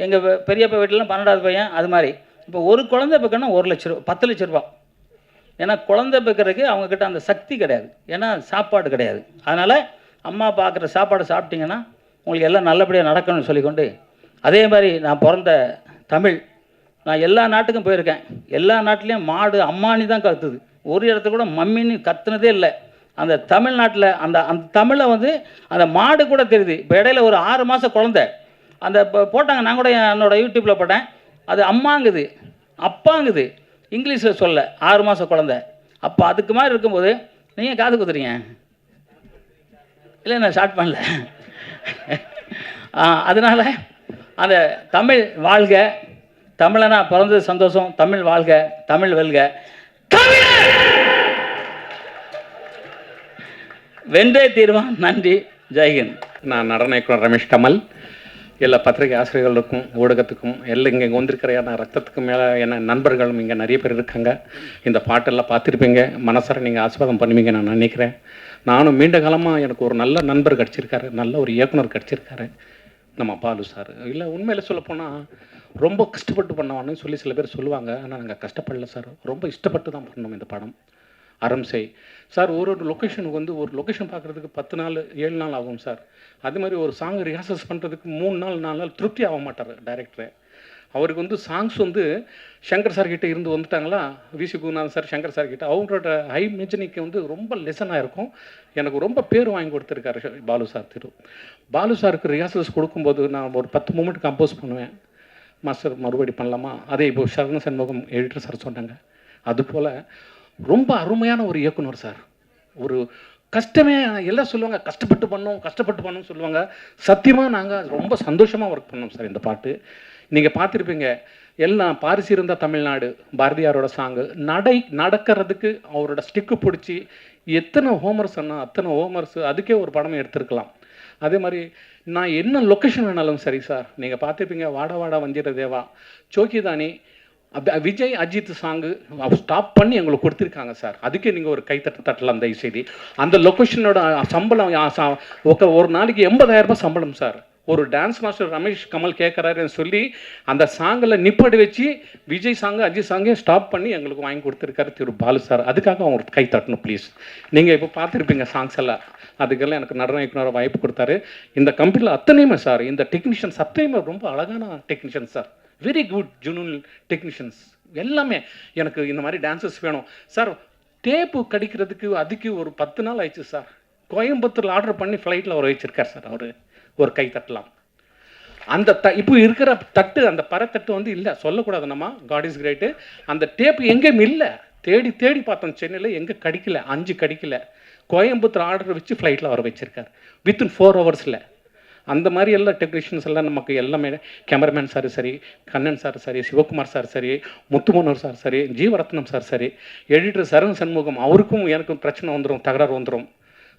எங்கள் பெரியப்பா வீட்டிலலாம் 12வது பையன். அது மாதிரி இப்போ ஒரு குழந்தை பெக்கணும் 1 லட்ச ரூபா, 10 லட்ச ரூபா. ஏன்னா குழந்தை பெக்கிறதுக்கு அவங்கக்கிட்ட அந்த சக்தி கிடையாது, ஏன்னா சாப்பாடு கிடையாது. அதனால் அம்மா பார்க்குற சாப்பாடு சாப்பிட்டீங்கன்னா உங்களுக்கு எல்லாம் நல்லபடியாக நடக்கணும்னு சொல்லிக்கொண்டு, அதே மாதிரி நான் பிறந்த தமிழ், நான் எல்லா நாட்டுக்கும் போயிருக்கேன். எல்லா நாட்டிலையும் மாடு அம்மானி தான் கத்துது, ஒரு இடத்துல கூட மம்மின்னு கத்துனதே இல்லை. அந்த தமிழ்நாட்டில் அந்த தமிழை வந்து அந்த மாடு கூட தெரியுது. இப்போ இடையில ஒரு 6 மாத குழந்தை அந்த போட்டாங்க, நான் கூட என்னோடய யூடியூப்பில் போட்டேன். அது அம்மாங்குது அப்பாங்குது, இங்கிலீஷில் சொல்ல 6 மாத குழந்தை. அப்போ அதுக்கு மாதிரி இருக்கும்போது நீங்கள் காது குத்துறீங்க இல்லை, நான் ஸ்டார்ட் பண்ணல. அதனால் அந்த தமிழ் வாழ்க, தமிழனா பிறந்தது சந்தோஷம், தமிழ் வாழ்க, தமிழ் வெல்க, வென்றே தீர்வான். நன்றி, ஜெய்ஹிந்த். நான் நடன இயக்குனர் ரமேஷ் கமல். எல்லா பத்திரிகை ஆசிரியர்களுக்கும் ஊடகத்துக்கும் எல்லாம் இங்கே வந்திருக்கிற நான் ரத்தத்துக்கு மேலே என்ன நண்பர்களும் இங்கே நிறைய பேர் இருக்காங்க. இந்த பாட்டெல்லாம் பார்த்துருப்பீங்க, மனசார நீங்கள் ஆசீர்வாதம் பண்ணுவீங்க நான் நினைக்கிறேன். நானும் நீண்ட காலமாக எனக்கு ஒரு நல்ல நண்பர் கிடச்சிருக்காரு, நல்ல ஒரு இயக்குனர் கிடச்சிருக்காரு, நம்ம பாலு சார். இல்லை உண்மையில் சொல்லப்போனால் ரொம்ப கஷ்டப்பட்டு பண்ணவான்னு சொல்லி சில பேர் சொல்லுவாங்க. ஆனால் நாங்கள் கஷ்டப்படல சார், ரொம்ப இஷ்டப்பட்டு தான் பண்ணோம் இந்த படம். அறம் செய் சார். ஒரு லொக்கேஷனுக்கு வந்து ஒரு லொக்கேஷன் பார்க்குறதுக்கு 10 நாள் 7 நாள் ஆகும் சார். அது மாதிரி ஒரு சாங் ரிஹர்சல்ஸ் பண்ணுறதுக்கு 3 நாள் 4 நாள் திருப்தி ஆக மாட்டார் டைரக்டர். அவருக்கு வந்து சாங்ஸ் வந்து சங்கர் சார் கிட்டே இருந்து வந்துட்டாங்களா, விசி குருநாதன் சார், சங்கர் சார் கிட்ட அவங்களோட ஹை மெஜனிக்கு வந்து ரொம்ப லெசனாக இருக்கும். எனக்கு ரொம்ப பேர் வாங்கி கொடுத்துருக்காரு பாலு சார். பாலு சாருக்கு ரிஹர்சல்ஸ் கொடுக்கும்போது நான் ஒரு 10 மூமெண்ட் கம்போஸ் பண்ணுவேன். மாஸ்டர் மறுபடி பண்ணலாமா, அதே இப்போ சரண சண்முகம் எடிட்டர் சார் சொன்னாங்க. அதுபோல் ரொம்ப அருமையான ஒரு இயக்குனர் சார். ஒரு கஷ்டமே எல்லாம் சொல்லுவாங்க, கஷ்டப்பட்டு பண்ணோம்னு சொல்லுவாங்க. சத்தியமாக நாங்கள் ரொம்ப சந்தோஷமாக ஒர்க் பண்ணோம் சார். இந்த பாட்டு நீங்கள் பார்த்துருப்பீங்க, எல்லாம் பாரிசி இருந்தால் தமிழ்நாடு பாரதியாரோட சாங்கு நடக்கிறதுக்கு அவரோட ஸ்டிக்கு பிடிச்சி எத்தனை ஹோமர்ஸ் சொன்னால் அத்தனை ஹோமர்ஸ், அதுக்கே ஒரு படமே எடுத்துருக்கலாம். அதே மாதிரி நான் என்ன லொக்கேஷன் வேணாலும் சரி சார், நீங்கள் பார்த்துருப்பீங்க, வாடா வாடா வந்திர தேவா, சோக்கிதானி, விஜய் அஜித் சாங்கு ஸ்டாப் பண்ணி எங்களுக்கு கொடுத்துருக்காங்க சார். அதுக்கே நீங்கள் ஒரு தட்டலாம் தயவு செய்தி. அந்த லொக்கேஷனோட சம்பளம் ஒரு நாளைக்கு 80,000 ரூபாய் சம்பளம் சார். ஒரு டான்ஸ் மாஸ்டர் ரமேஷ் கமல் கேட்குறாருன்னு சொல்லி அந்த சாங்கில் நிப்படி வச்சு விஜய் சாங்கு அஜித் சாங்கே ஸ்டாப் பண்ணி எங்களுக்கு வாங்கி கொடுத்துருக்காரு திரு பாலு சார். அதுக்காக அவங்க கை தட்டணும் ப்ளீஸ். நீங்கள் இப்போ பார்த்துருப்பீங்க சாங்ஸ் எல்லாம், அதுக்கெல்லாம் எனக்கு நடன இயக்குனர் வாய்ப்பு கொடுத்தாரு. இந்த கம்பெனியில் அத்தனையுமே சார், இந்த டெக்னீஷியன்ஸ் அத்தனையுமே ரொம்ப அழகான technicians sir, very good Junoon technicians எல்லாமே. எனக்கு இந்த மாதிரி டான்சர்ஸ் வேணும் சார். டேப்பு கடிக்கிறதுக்கு அதுக்கு ஒரு 10 நாள் ஆயிடுச்சு சார். கோயம்புத்தூரில் ஆர்டர் பண்ணி ஃப்ளைட்டில் அவர் வச்சிருக்கார் சார். அவர் ஒரு கை தட்டலாம். அந்த இப்போ இருக்கிற தட்டு, அந்த பறத்தட்டு வந்து இல்லை, சொல்லக்கூடாது நம்ம, காட் இஸ் கிரேட்டு. அந்த டேப்பு எங்கேயும் இல்லை, தேடி தேடி பார்த்தோம் சென்னையில், எங்கே கடிக்கல, 5 கடிக்கல. கோயம்புத்தூர் ஆர்டர் வச்சு ஃப்ளைட்டில் அவர் வச்சிருக்கார் வித்தின் 4 ஹவர்ஸில். அந்த மாதிரி எல்லா டெக்னீஷியன்ஸ் எல்லாம் நமக்கு எல்லாமே, கேமராமேன் சார் சரி, கண்ணன் சார் சரி, சிவகுமார் சார் சரி, முத்துமனோர் சார் சரி, ஜீவரத்னம் சார் சரி, எடிட்டர் சரண சண்முகம், அவருக்கும் எனக்கும் பிரச்சனை வந்துடும், தகராறு வந்துடும்.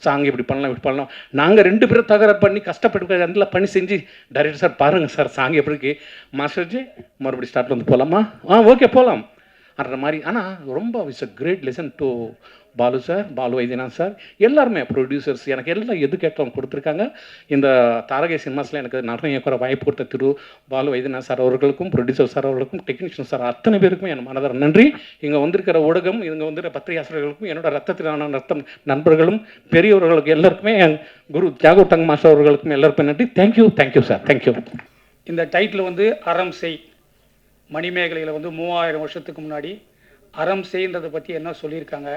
சாங் இப்படி பண்ணலாம். நாங்கள் 2 பேரும் தகராறு பண்ணி கஷ்டப்பட்டு எல்லாம் பண்ணி செஞ்சு டைரக்டர் சார் பாருங்கள் சார் சாங் எப்படி இருக்கு, மாஸ்டர்ஜி மறுபடியும் ஸ்டார்ட்ல வந்து போகலாமா, ஓகே போகலாம் அந்த மாதிரி. ஆனால் ரொம்ப it's a great lesson to Balu sir, Balu Vaidyanath sir, எல்லாருமே ப்ரொடியூசர்ஸ் எனக்கு எல்லாம் எது கேட்டவங்க கொடுத்துருக்காங்க. இந்த தாரகை சினிமாஸில் எனக்கு நடன இயக்குற வாய்ப்பு கொடுத்த திரு பாலு வைத்தியநாத் சார் அவர்களுக்கும், ப்ரொடியூசர் சார் அவர்களுக்கும், டெக்னீஷியன் சார் அத்தனை பேருக்கும் என் மனதார நன்றி. இங்கே வந்திருக்கிற ஊடகம், இங்கே வந்துருக்கிற பத்திரிகையாளர்களுக்கும், என்னோட ரத்தத்திலான ரத்தம் நண்பர்களும் பெரியவர்களுக்கு எல்லாருக்குமே, என் குரு தியாகு டங் மாஸ்டர் அவர்களுக்கும் எல்லாருக்கும் நன்றி. Thank you sir, thank you. இந்த டைட்டில் வந்து அறம் செய். மணிமேகலையில் வந்து 3000 வருஷத்துக்கு முன்னாடி அறம் செய்ன்றதை பற்றி என்ன சொல்லியிருக்காங்க,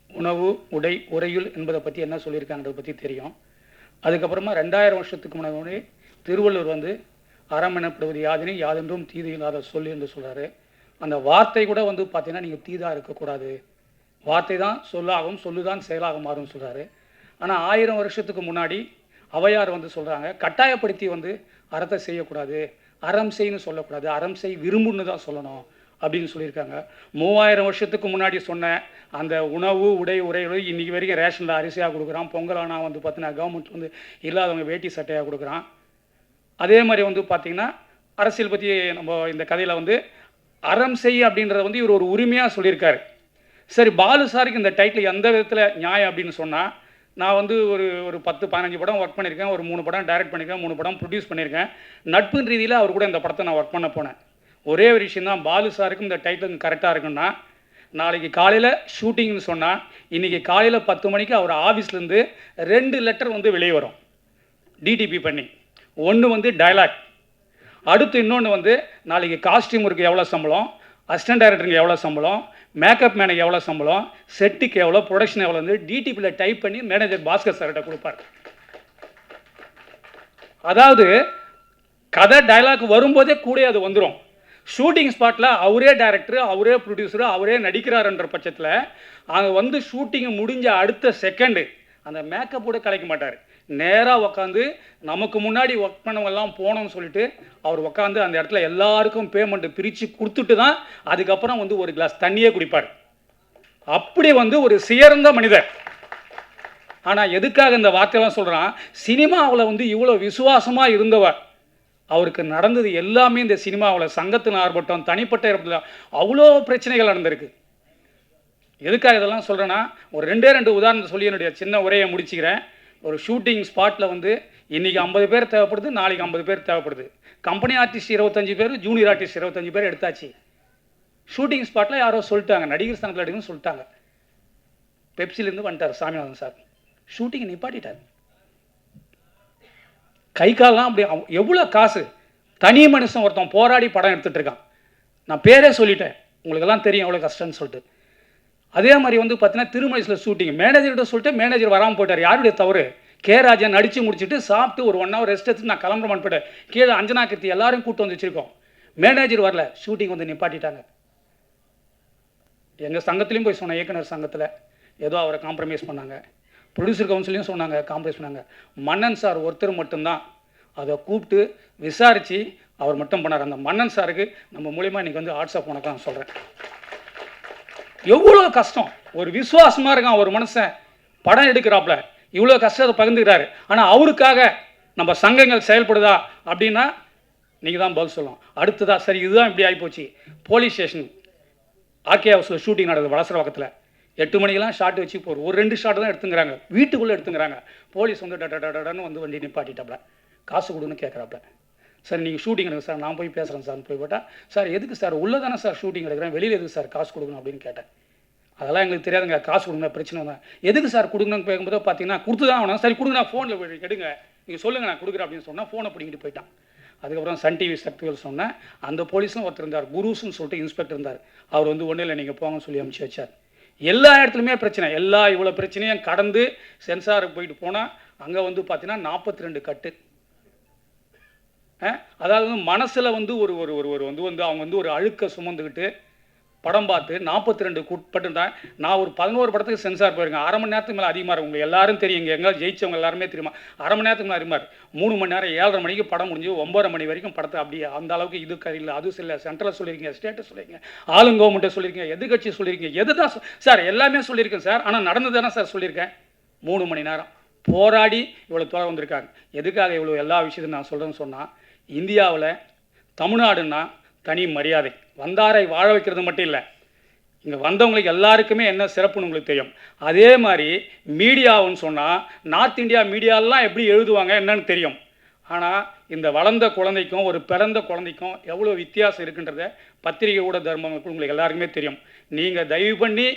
உணவு உடை உறையுள் என்பதை பற்றி என்ன சொல்லியிருக்காங்கிறத பற்றி தெரியும். அதுக்கப்புறமா 2000 வருஷத்துக்கு முன்னாடி திருவள்ளுவர் வந்து அறம் எனப்படுவது யாதினை யாதென்றும் தீது இல்லாத சொல் என்று சொல்கிறாரு. அந்த வார்த்தை கூட வந்து பார்த்தீங்கன்னா நீங்கள் தீதாக இருக்கக்கூடாது, வார்த்தை தான் சொல்லாகும், சொல்லுதான் செயலாக மாறும்னு சொல்கிறாரு. ஆனால் 1000 வருஷத்துக்கு முன்னாடி ஔவையார் வந்து சொல்கிறாங்க, கட்டாயப்படுத்தி வந்து அறத்தை செய்யக்கூடாது, அறம் செய்யன்னு சொல்லக்கூடாது, அறம் செய் விரும்புன்னு தான் சொல்லணும் அப்படின்னு சொல்லியிருக்காங்க. 3000 வருஷத்துக்கு முன்னாடி சொன்ன அந்த உணவு உடை உறையுறை இன்றைக்கி வரைக்கும் ரேஷனில் அரிசியாக கொடுக்குறான். பொங்கல் ஆனால் வந்து பார்த்தீங்கன்னா கவர்மெண்ட் வந்து இல்லாதவங்க வேட்டி சட்டையாக கொடுக்குறான். அதே மாதிரி வந்து பார்த்திங்கன்னா அரசியல் பற்றி நம்ம இந்த கதையில் வந்து அறம் செய் அப்படின்றத வந்து இவர் ஒரு உரிமையாக சொல்லியிருக்காரு. சரி, பாலு சாருக்கு இந்த டைட்டில் எந்த விதத்தில் நியாயம் அப்படின்னு சொன்னால், நான் வந்து ஒரு 10-15 படம் ஒர்க் பண்ணியிருக்கேன், ஒரு 3 படம் டைரக்ட் பண்ணியிருக்கேன், 3 படம் ப்ரொடியூஸ் பண்ணியிருக்கேன். நட்பின் ரீதியில் அவர் கூட இந்த படத்தை நான் ஒர்க் பண்ண போனேன். ஒரே ஒரு விஷயம் தான், பாலு சாருக்கும் இந்த டைட்டில் கரெக்டாக இருக்குன்னா, நாளைக்கு காலையில் ஷூட்டிங்னு சொன்னால் இன்றைக்கி காலையில் 10 மணிக்கு அவர் ஆஃபீஸ்லேருந்து 2 லெட்டர் வந்து வெளியே வரும் டிடிபி பண்ணி. ஒன்று வந்து டைலாக், அடுத்து இன்னொன்று வந்து நாளைக்கு காஸ்டியூமருக்கு எவ்வளோ சம்பளம், அசிஸ்டன்ட் டைரக்டருக்கு எவ்வளோ சம்பளம், மேக்கப் மேனுக்கு எவ்வளோ சம்பளம், செட்டுக்கு எவ்வளோ, ப்ரொடக்ஷன் எவ்வளோ வந்து டிடிபியில் டைப் பண்ணி மேனேஜர் பாஸ்கர் சார்கிட்ட கொடுப்பார். அதாவது கதை டைலாக் வரும்போதே கூட அது வந்துடும். ஷூட்டிங் ஸ்பாட்டில் அவரே டைரக்டர், அவரே ப்ரொடியூசரு, அவரே நடிக்கிறாருன்ற பட்சத்தில் அங்கே வந்து ஷூட்டிங் முடிஞ்ச அடுத்த செகண்டு அந்த மேக்கப்போட கலைக்க மாட்டார். நேராக உக்காந்து நமக்கு முன்னாடி ஒர்க் பண்ணவங்கெல்லாம் போனோம்னு சொல்லிட்டு அவர் உக்காந்து அந்த இடத்துல எல்லாருக்கும் பேமெண்ட்டு பிரித்து கொடுத்துட்டு தான் அதுக்கப்புறம் வந்து ஒரு கிளாஸ் தண்ணியே குடிப்பார். அப்படி வந்து ஒரு சிறந்த மனிதர். ஆனால் எதுக்காக இந்த வார்த்தையெல்லாம் சொல்கிறான், சினிமாவில் வந்து இவ்வளோ விசுவாசமாக இருந்தவர், அவருக்கு நடந்தது எல்லாமே இந்த சினிமாவில் சங்கத்தின் ஆர்ப்பாட்டம், தனிப்பட்ட இடத்துல அவ்வளோ பிரச்சனைகள் நடந்திருக்கு. எதுக்காக இதெல்லாம் சொல்கிறேன்னா, ஒரு 2 உதாரணத்தை சொல்லி என்னுடைய சின்ன உரையை முடிச்சுக்கிறேன். ஒரு ஷூட்டிங் ஸ்பாட்டில் வந்து இன்றைக்கி 50 பேர் தேவைப்படுது, நாளைக்கு 50 பேர் தேவைப்படுது. கம்பெனி ஆர்டிஸ்ட் 25 பேர், ஜூனியர் ஆர்டிஸ்ட் 25 பேர் எடுத்தாச்சு. ஷூட்டிங் ஸ்பாட்டில் யாரோ சொல்லிட்டாங்க, நடிகர் சங்கத்தில் எடுக்கணும்னு சொல்லிட்டாங்க. பெப்சிலேருந்து வந்துட்டார் சாமிநாதன் சார், ஷூட்டிங்கை நிப்பாட்டிட்டார். கை கால்லாம் அப்படி எவ்வளோ காசு, தனி மனுஷன் ஒருத்தன் போராடி படம் எடுத்துகிட்டு இருக்கான். நான் பேரே சொல்லிட்டேன், உங்களுக்கெல்லாம் தெரியும் எவ்வளோ கஷ்டம்னு சொல்லிட்டு. அதே மாதிரி வந்து பார்த்தீங்கன்னா திருமலைசில் ஷூட்டிங் மேனேஜர்கிட்ட சொல்லிட்டு மேனேஜர் வராமல் போயிட்டார். யாருடைய தவறு? ராஜன் நடித்து முடிச்சுட்டு சாப்பிட்டு ஒரு 1 hour ரெஸ்ட் எடுத்து நான் கிளம்புறேன் போயிட்டேன். கீழே அஞ்சனா கீர்த்தி எல்லாரும் கூப்பிட்டு வந்து வச்சுருக்கோம். மேனேஜர் வரல, ஷூட்டிங் வந்து நிப்பாட்டிட்டாங்க. எங்கள் சங்கத்துலேயும் போய் சொன்னேன், இயக்குனர் சங்கத்தில் ஏதோ அவரை காம்ப்ரமைஸ் பண்ணாங்க. ப்ரொடியூசர் கவுன்சிலையும் சொன்னாங்க, காம்ப்ரமைஸ் பண்ணாங்க. மன்னன் சார் ஒருத்தர் மட்டும்தான் அதை கூப்பிட்டு விசாரித்து அவர் மட்டும் பண்ணார். அந்த மன்னன் சாருக்கு நம்ம மூலிமா இன்றைக்கி வந்து வாட்ஸ்அப் உனக்கு நான் சொல்கிறேன். எவ்வளோ கஷ்டம், ஒரு விசுவாசமாக இருக்கான் ஒரு மனுஷன் படம் எடுக்கிறாப்புல, இவ்வளோ கஷ்டத்தை பகிர்ந்துக்கிறாரு. ஆனால் அவருக்காக நம்ம சங்கங்கள் செயல்படுதா அப்படின்னா நீங்கள் தான் பதில் சொல்லலாம். அடுத்ததா சரி இதுதான் இப்படி ஆகிப்போச்சு. போலீஸ் ஸ்டேஷன் ஆர்கே ஹவுஸில் ஷூட்டிங் நடக்குது வளசரவாக்கத்தில். 8 மணிக்கெல்லாம் ஷாட் வச்சு ஒரு 2 ஷாட் தான் எடுத்துங்கிறாங்க, வீட்டுக்குள்ளே எடுத்துங்கிறாங்க. போலீஸ் வந்து டன்னு வந்து வண்டி நிப்பாட்டிட்டாப்ல, காசு கொடுன்னு கேட்குறாப்புல. சார் நீங்கள் ஷூட்டிங் எடுங்க சார், நான் போய் பேசுகிறேன் சார் போய் போட்டால், சார் எதுக்கு சார் உள்ளே தானே சார் ஷூட்டிங் எடுக்கிறேன், வெளியில் எதுக்கு சார் காசு கொடுக்கணும் அப்படின்னு கேட்டேன். அதெல்லாம் எங்களுக்கு தெரியாதுங்க, காசு கொடுங்க பிரச்சனை தான். எதுக்கு சார் கொடுக்கணும்னு கேட்கும்போது பார்த்தீங்கன்னா கொடுத்து தான் ஆகணும். சரி கொடுங்க, நான் ஃபோனில் எடுங்க, நீங்கள் சொல்லுங்கள் நான் கொடுக்குறேன் அப்படின்னு சொன்னால் ஃபோனை பிடிக்கிட்டு போயிட்டான். அதுக்கப்புறம் சன் டிவி சக்திகள் சொன்னேன். அந்த போலீஸும் ஒருத்தர் இருந்தார், குருஸ்ன்னு சொல்லிட்டு இன்ஸ்பெக்டர் இருந்தார். அவர் வந்து ஒன்றும் இல்லை நீங்கள் போங்கன்னு சொல்லி அனுப்பிச்சி வச்சார். எல்லா இடத்துலையுமே பிரச்சனை, இவ்வளோ பிரச்சனையும் கடந்து சென்சாருக்கு போயிட்டு போனால் அங்கே வந்து பார்த்தீங்கன்னா 42 கட்டு. அதாவது வந்து மனசில் வந்து ஒரு ஒரு ஒரு வந்து அவங்க வந்து ஒரு அழுக்க சுமந்துக்கிட்டு படம் பார்த்து 42 உட்பட்டு தான். நான் ஒரு 11 படத்துக்கு சென்சார் போயிருக்கேன். 1/2 மணி நேரத்துக்கு மேலே அதிகமாக இருக்கும். உங்களுக்கு எல்லாரும் தெரியும், இங்கே எங்கே ஜெயிச்சவங்க எல்லாருமே தெரியுமா. 1/2 மணி நேரத்துக்கு மேலே அதிகமாக 3 மணி நேரம் 7:30 மணிக்கு படம் முடிஞ்சு 9:30 மணி வரைக்கும் படத்தை அப்படியே அந்த அளவுக்கு இது இல்லை அது இல்லை. சென்ட்ரல் சொல்லியிருக்கீங்க, ஸ்டேட்டை சொல்லியிருக்கீங்க, ஆளும் கவர்மெண்ட்டை சொல்லியிருக்கீங்க, எதிர்கட்சி சொல்லியிருக்கீங்க, எது தான் சார் எல்லாமே சொல்லியிருக்கேன் சார். ஆனால் நடந்து தானே சார் சொல்லியிருக்கேன். 3 மணி நேரம் போராடி இவ்வளோ தொலை வந்திருக்காங்க. எதுக்காக இவ்வளோ எல்லா விஷயத்தையும் நான் சொல்கிறேன்னு சொன்னால், இந்தியாவில் தமிழ்நாடுன்னா தனி மரியாதை. வந்தாரை வாழ வைக்கிறது மட்டும் இல்லை, இங்கே வந்தவங்களுக்கு எல்லாருக்குமே என்ன சிறப்புன்னு உங்களுக்கு தெரியும். அதே மாதிரி மீடியாவுன்னு சொன்னால் நார்த் இந்தியா மீடியாலாம் எப்படி எழுதுவாங்க என்னன்னு தெரியும். ஆனால் இந்த வளர்ந்த குழந்தைக்கும் ஒரு பிறந்த குழந்தைக்கும் எவ்வளோ வித்தியாசம் இருக்குன்றத பத்திரிகை ஊடக தர்மங்களுக்கு உங்களுக்கு எல்லாருக்குமே தெரியும். நீங்கள் தயவு பண்ணி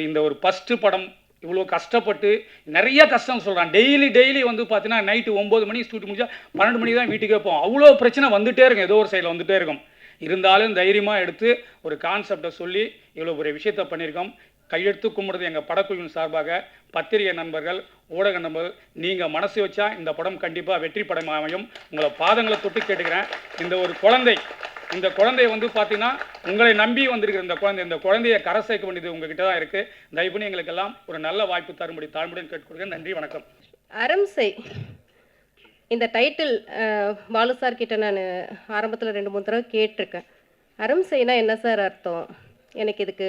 இந்த ஒரு ஃபஸ்ட்டு படம் இவ்வளோ கஷ்டப்பட்டு நிறைய கஷ்டம் சொல்கிறான். டெய்லி வந்து பார்த்தீங்கன்னா நைட்டு 9 மணிக்கு ஷூட் முடிச்சா 12 மணிக்கு தான் வீட்டுக்கே போவோம். அவ்வளோ பிரச்சனை வந்துகிட்டே இருக்கும், ஏதோ ஒரு சைடில் வந்துகிட்டே இருக்கும். இருந்தாலும் தைரியமாக எடுத்து ஒரு கான்செப்டை சொல்லி இவ்வளோ ஒரு விஷயத்தை பண்ணியிருக்கோம். கையெடுத்து கும்பிடுறது எங்கள் படக்குழுவின் சார்பாக பத்திரிகை நண்பர்கள், ஊடக நண்பர்கள், நீங்கள் மனசு வச்சா இந்த படம் கண்டிப்பாக வெற்றி படம் அமையும். உங்களை பாதங்களை தொட்டு கேட்டுக்கிறேன். இந்த குழந்தை வந்து பார்த்தீங்கன்னா உங்களை நம்பி வந்திருக்கிற இந்த குழந்தையை கரை சேர்க்க வேண்டியது உங்ககிட்ட தான் இருக்குது. தயவு பண்ணி எங்களுக்கெல்லாம் ஒரு நல்ல வாய்ப்பு தரும்படி தாழ்மையுடன் கேட்டுக்கொள்கிறேன். நன்றி, வணக்கம். அறம் செய் இந்த டைட்டில் பாலு சார் கிட்ட நான் ஆரம்பத்தில் 2-3 தடவை கேட்டிருக்கேன். அறம் செய்னா என்ன சார் அர்த்தம், எனக்கு இதுக்கு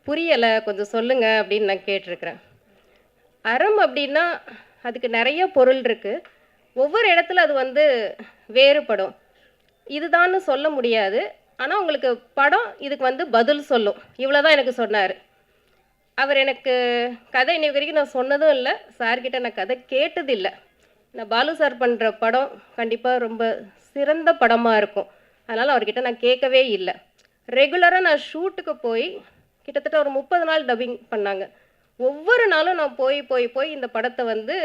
புரியலை, கொஞ்சம் சொல்லுங்கள் அப்படின்னு நான் கேட்டிருக்கிறேன். அறம் அப்படின்னா அதுக்கு நிறைய பொருள் இருக்குது. ஒவ்வொரு இடத்துல அது வந்து வேறுபடும். இதுதான்னு சொல்ல முடியாது. ஆனால் உங்களுக்கு படம் இதுக்கு வந்து பதில் சொல்லும். இவ்வளோ தான் எனக்கு சொன்னார் அவர். எனக்கு கதை இன்னி வரைக்கும் நான் சொன்னதும் இல்லை, சார்கிட்ட நான் கதை கேட்டதில்லை. நான் பாலு சார் பண்ணுற படம் கண்டிப்பாக ரொம்ப சிறந்த படமாக இருக்கும். அதனால் அவர்கிட்ட நான் கேட்கவே இல்லை. ரெகுலராக நான் ஷூட்டுக்கு போய் கிட்டத்தட்ட ஒரு 30 நாள் டப்பிங் பண்ணாங்க. ஒவ்வொரு நாளும் நான் போய் இந்த படத்தை வந்து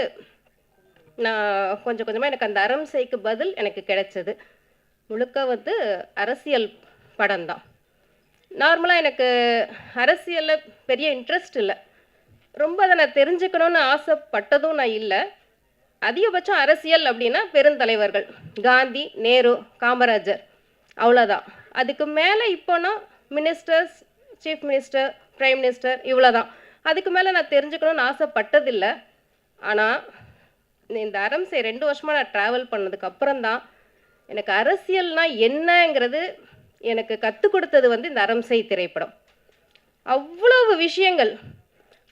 நான் கொஞ்சம் கொஞ்சமாக எனக்கு அந்த அறம் செய்க்கு பதில் எனக்கு கிடைச்சது. முழுக்க வந்து அரசியல் படம் தான். நார்மலாக எனக்கு அரசியலில் பெரிய இன்ட்ரெஸ்ட் இல்லை, ரொம்ப அதை நான் தெரிஞ்சுக்கணுன்னு ஆசைப்பட்டதும் நான் இல்லை. அதிகபட்சம் அரசியல் அப்படின்னா பெருந்தலைவர்கள் காந்தி, நேரு, காமராஜர், அவ்வளோதான். அதுக்கு மேலே இப்போனா ministers, chief minister, prime minister, இவ்வளோ தான். அதுக்கு மேலே நான் தெரிஞ்சுக்கணுன்னு ஆசைப்பட்டதில்லை. ஆனால் இந்த அறம் செய் 2 வருஷமாக நான் ட்ராவல் பண்ணதுக்கப்புறம் தான் எனக்கு அரசியல்னா என்னங்கிறது எனக்கு கற்றுக் கொடுத்தது வந்து இந்த அறம் செய் திரைப்படம். அவ்வளவு விஷயங்கள்.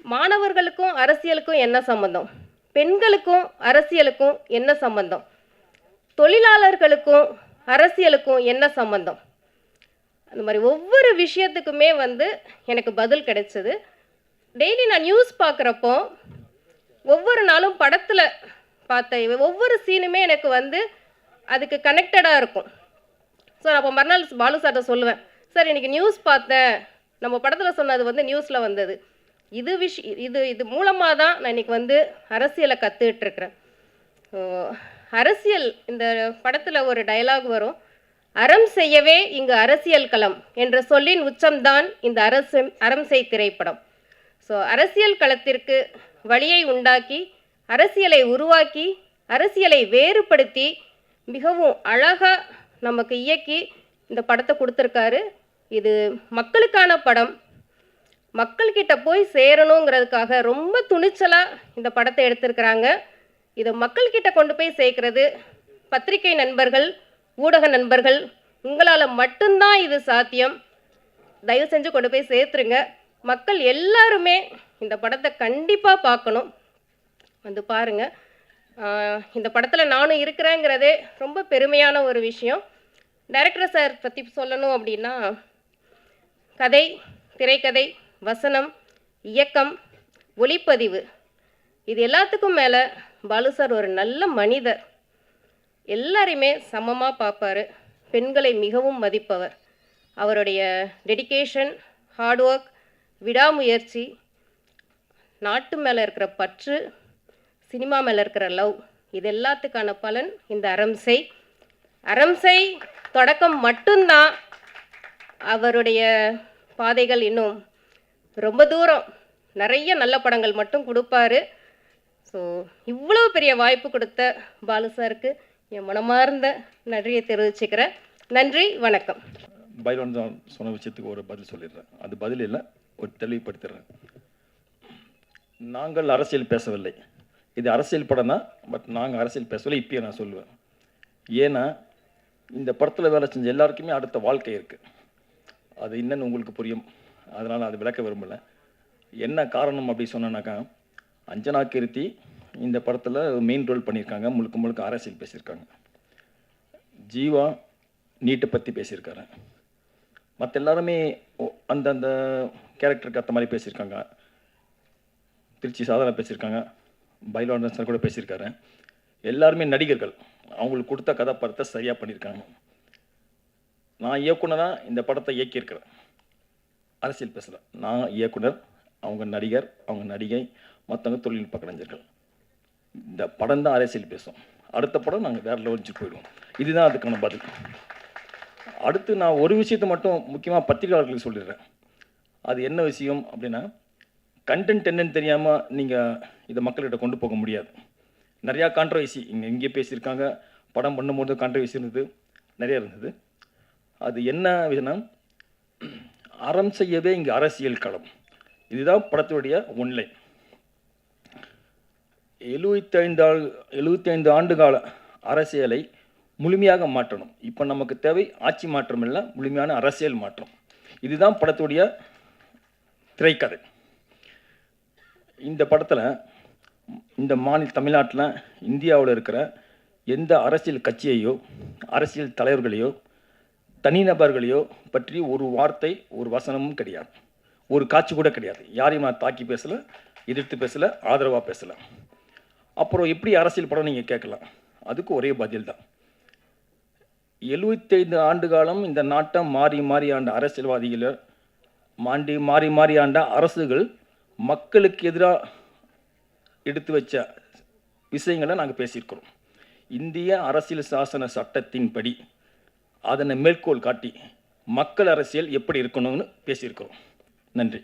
மாணவர்களுக்கும் அரசியலுக்கும் என்ன சம்பந்தம், பெண்களுக்கும் அரசியலுக்கும் என்ன சம்பந்தம், தொழிலாளர்களுக்கும் அரசியலுக்கும் என்ன சம்பந்தம், அந்த மாதிரி ஒவ்வொரு விஷயத்துக்குமே வந்து எனக்கு பதில் கிடைச்சது. டெய்லி நான் நியூஸ் பார்க்குறப்போ ஒவ்வொரு நாளும் படத்தில் பார்த்த ஒவ்வொரு சீனுமே எனக்கு வந்து அதுக்கு கனெக்டடாக இருக்கும். ஸோ நான் அப்போ மறுநாள் பாலு சார்ட்ட சொல்லுவேன், சார் இன்னைக்கு நியூஸ் பார்த்தேன், நம்ம படத்தில் சொன்னது வந்து நியூஸில் வந்தது. இது மூலமாக தான் நான் இன்னைக்கு வந்து அரசியலை கற்றுட்ருக்குறேன். அரசியல் இந்த படத்தில் ஒரு டயலாக் வரும், அறம் செய்யவே இங்கு அரசியல் களம் என்ற சொல்லின் உச்சம்தான் இந்த அறம் செய் திரைப்படம். ஸோ அரசியல் களத்திற்கு வழியை உண்டாக்கி, அரசியலை உருவாக்கி, அரசியலை வேறுபடுத்தி மிகவும் அழகாக நமக்கு இயக்கி இந்த படத்தை கொடுத்துருக்காரு. இது மக்களுக்கான படம், மக்கள்கிட்ட போய் சேரணுங்கிறதுக்காக ரொம்ப துணிச்சலாக இந்த படத்தை எடுத்திருக்கிறாங்க. இதை மக்கள்கிட்ட கொண்டு போய் சேர்க்கறது பத்திரிகை நண்பர்கள், ஊடக நண்பர்கள், உங்களால் மட்டும்தான் இது சாத்தியம். தயவு செஞ்சு கொண்டு போய் சேர்த்துருங்க. மக்கள் எல்லாருமே இந்த படத்தை கண்டிப்பாக பார்க்கணும், வந்து பாருங்கள். இந்த படத்தில் நானும் இருக்கிறேங்கிறதே ரொம்ப பெருமையான ஒரு விஷயம். டைரக்டர் சார் பற்றி சொல்லணும் அப்படின்னா, கதை, திரைக்கதை, வசனம், இயக்கம், ஒளிப்பதிவு, இது எல்லாத்துக்கும் மேலே பாலு சார் ஒரு நல்ல மனிதர். எல்லாரையுமே சமமாக பார்ப்பார். பெண்களை மிகவும் மதிப்பவர். அவருடைய டெடிகேஷன், ஹார்ட் ஒர்க், விடாமுயற்சி, நாட்டு மேலே இருக்கிற பற்று, சினிமா மேலே இருக்கிற லவ், இது எல்லாத்துக்கான பலன் இந்த அறம் செய் தொடக்கம் மட்டும்தான். அவருடைய பாதைகள் இன்னும் ரொம்ப தூரம், நிறைய நல்ல படங்கள் மட்டும் கொடுப்பாரு. ஸோ இவ்வளோ பெரிய வாய்ப்பு கொடுத்த பாலு சாருக்கு என் மனமார்ந்த நன்றியை தெரிவிச்சுக்கிறேன். நன்றி, வணக்கம். பைலோன் தான் சொன்ன விஷயத்துக்கு ஒரு பதில் சொல்லிடுறேன். அது பதில் இல்லை, ஒரு தெளிவுபடுத்திடுறேன். நாங்கள் அரசியல் பேசவில்லை, இது அரசியல் படம் தான். பட் நாங்கள் அரசியல் பேசவில்லை, இப்பயே நான் சொல்லுவேன். ஏன்னா இந்த படத்தில் வேலை செஞ்ச எல்லாருக்குமே அடுத்த வாழ்க்கை இருக்குது. அது என்னன்னு உங்களுக்கு புரியும், அதனால் அது விளக்க விரும்பலை. என்ன காரணம் அப்படி சொன்னாக்கா, அஞ்சனா கீர்த்தி இந்த படத்தில் மெயின் ரோல் பண்ணியிருக்காங்க, முழுக்க முழுக்க அரசியல் பேசியிருக்காங்க. ஜீவா நீட்டை பற்றி பேசியிருக்காரு. மற்ற எல்லாருமே அந்தந்த கேரக்டருக்கு ஏற்ற மாதிரி பேசியிருக்காங்க. திருச்சி சாதாரண பேசியிருக்காங்க, பைலோன் சார் கூட பேசியிருக்காரு. எல்லாருமே நடிகர்கள், அவங்களுக்கு கொடுத்த கதாபாத்திரத்தை சரியாக பண்ணியிருக்காங்க. நான் இயக்குனராக இந்த படத்தை இயக்கியிருக்கிறேன், அரசியல் பேசலை. நான் இயக்குனர், அவங்க நடிகர், அவங்க நடிகை, மற்றவங்க தொழில்நுட்ப கலைஞர்கள். இந்த படம் தான் அரசியல் பேசும். அடுத்த படம் நாங்கள் வேறு லெவலுக்கு போயிடுவோம். இதுதான் அதுக்கான பதில். அடுத்து நான் ஒரு விஷயத்தை மட்டும் முக்கியமாக பத்திரிகையாளர்களுக்கு சொல்லிடுறேன். அது என்ன விஷயம் அப்படின்னா, கண்டென்ட் என்னன்னு தெரியாமல் நீங்கள் இதை மக்கள்கிட்ட கொண்டு போக முடியாது. நிறையா கான்ட்ரவர்சி இங்கே பேசியிருக்காங்க, படம் பண்ணும்போது கான்ட்ரவர்சி இருந்தது, நிறைய இருந்தது. அது என்ன விஷயம்னா, அறம் செய்யவே இங்கே அரசியல் களம், இதுதான் படத்துடைய ஒன்லைன். 75 ஆண்டு கால அரசியலை முழுமையாக மாற்றணும். இப்போ நமக்கு தேவை ஆட்சி மாற்றம் இல்லை, முழுமையான அரசியல் மாற்றம். இதுதான் படத்துடைய திரைக்கதை. இந்த படத்தில் இந்த தமிழ்நாட்டில், இந்தியாவில் இருக்கிற எந்த அரசியல் கட்சியையோ, அரசியல் தலைவர்களையோ, தனிநபர்களையோ பற்றி ஒரு வார்த்தை, ஒரு வசனமும் கிடையாது, ஒரு காட்சி கூட கிடையாது. யாரையும் நான் தாக்கி பேசலை, எதிர்த்து பேசலை, ஆதரவாக பேசலை. அப்புறம் எப்படி அரசியல் படம் நீங்கள் கேட்கலாம், அதுக்கு ஒரே பதில் தான். 75 ஆண்டு காலம் இந்த நாட்டை மாறி ஆண்ட அரசியல்வாதிகளை, மாறி ஆண்ட அரசுகள் மக்களுக்கு எதிராக எடுத்து வச்ச விஷயங்களை நாங்கள் பேசியிருக்கிறோம். இந்திய அரசியல் சாசன சட்டத்தின்படி அதனை மேற்கோள் காட்டி மக்கள் அரசியல் எப்படி இருக்கணும்னு பேசியிருக்கிறோம். நன்றி.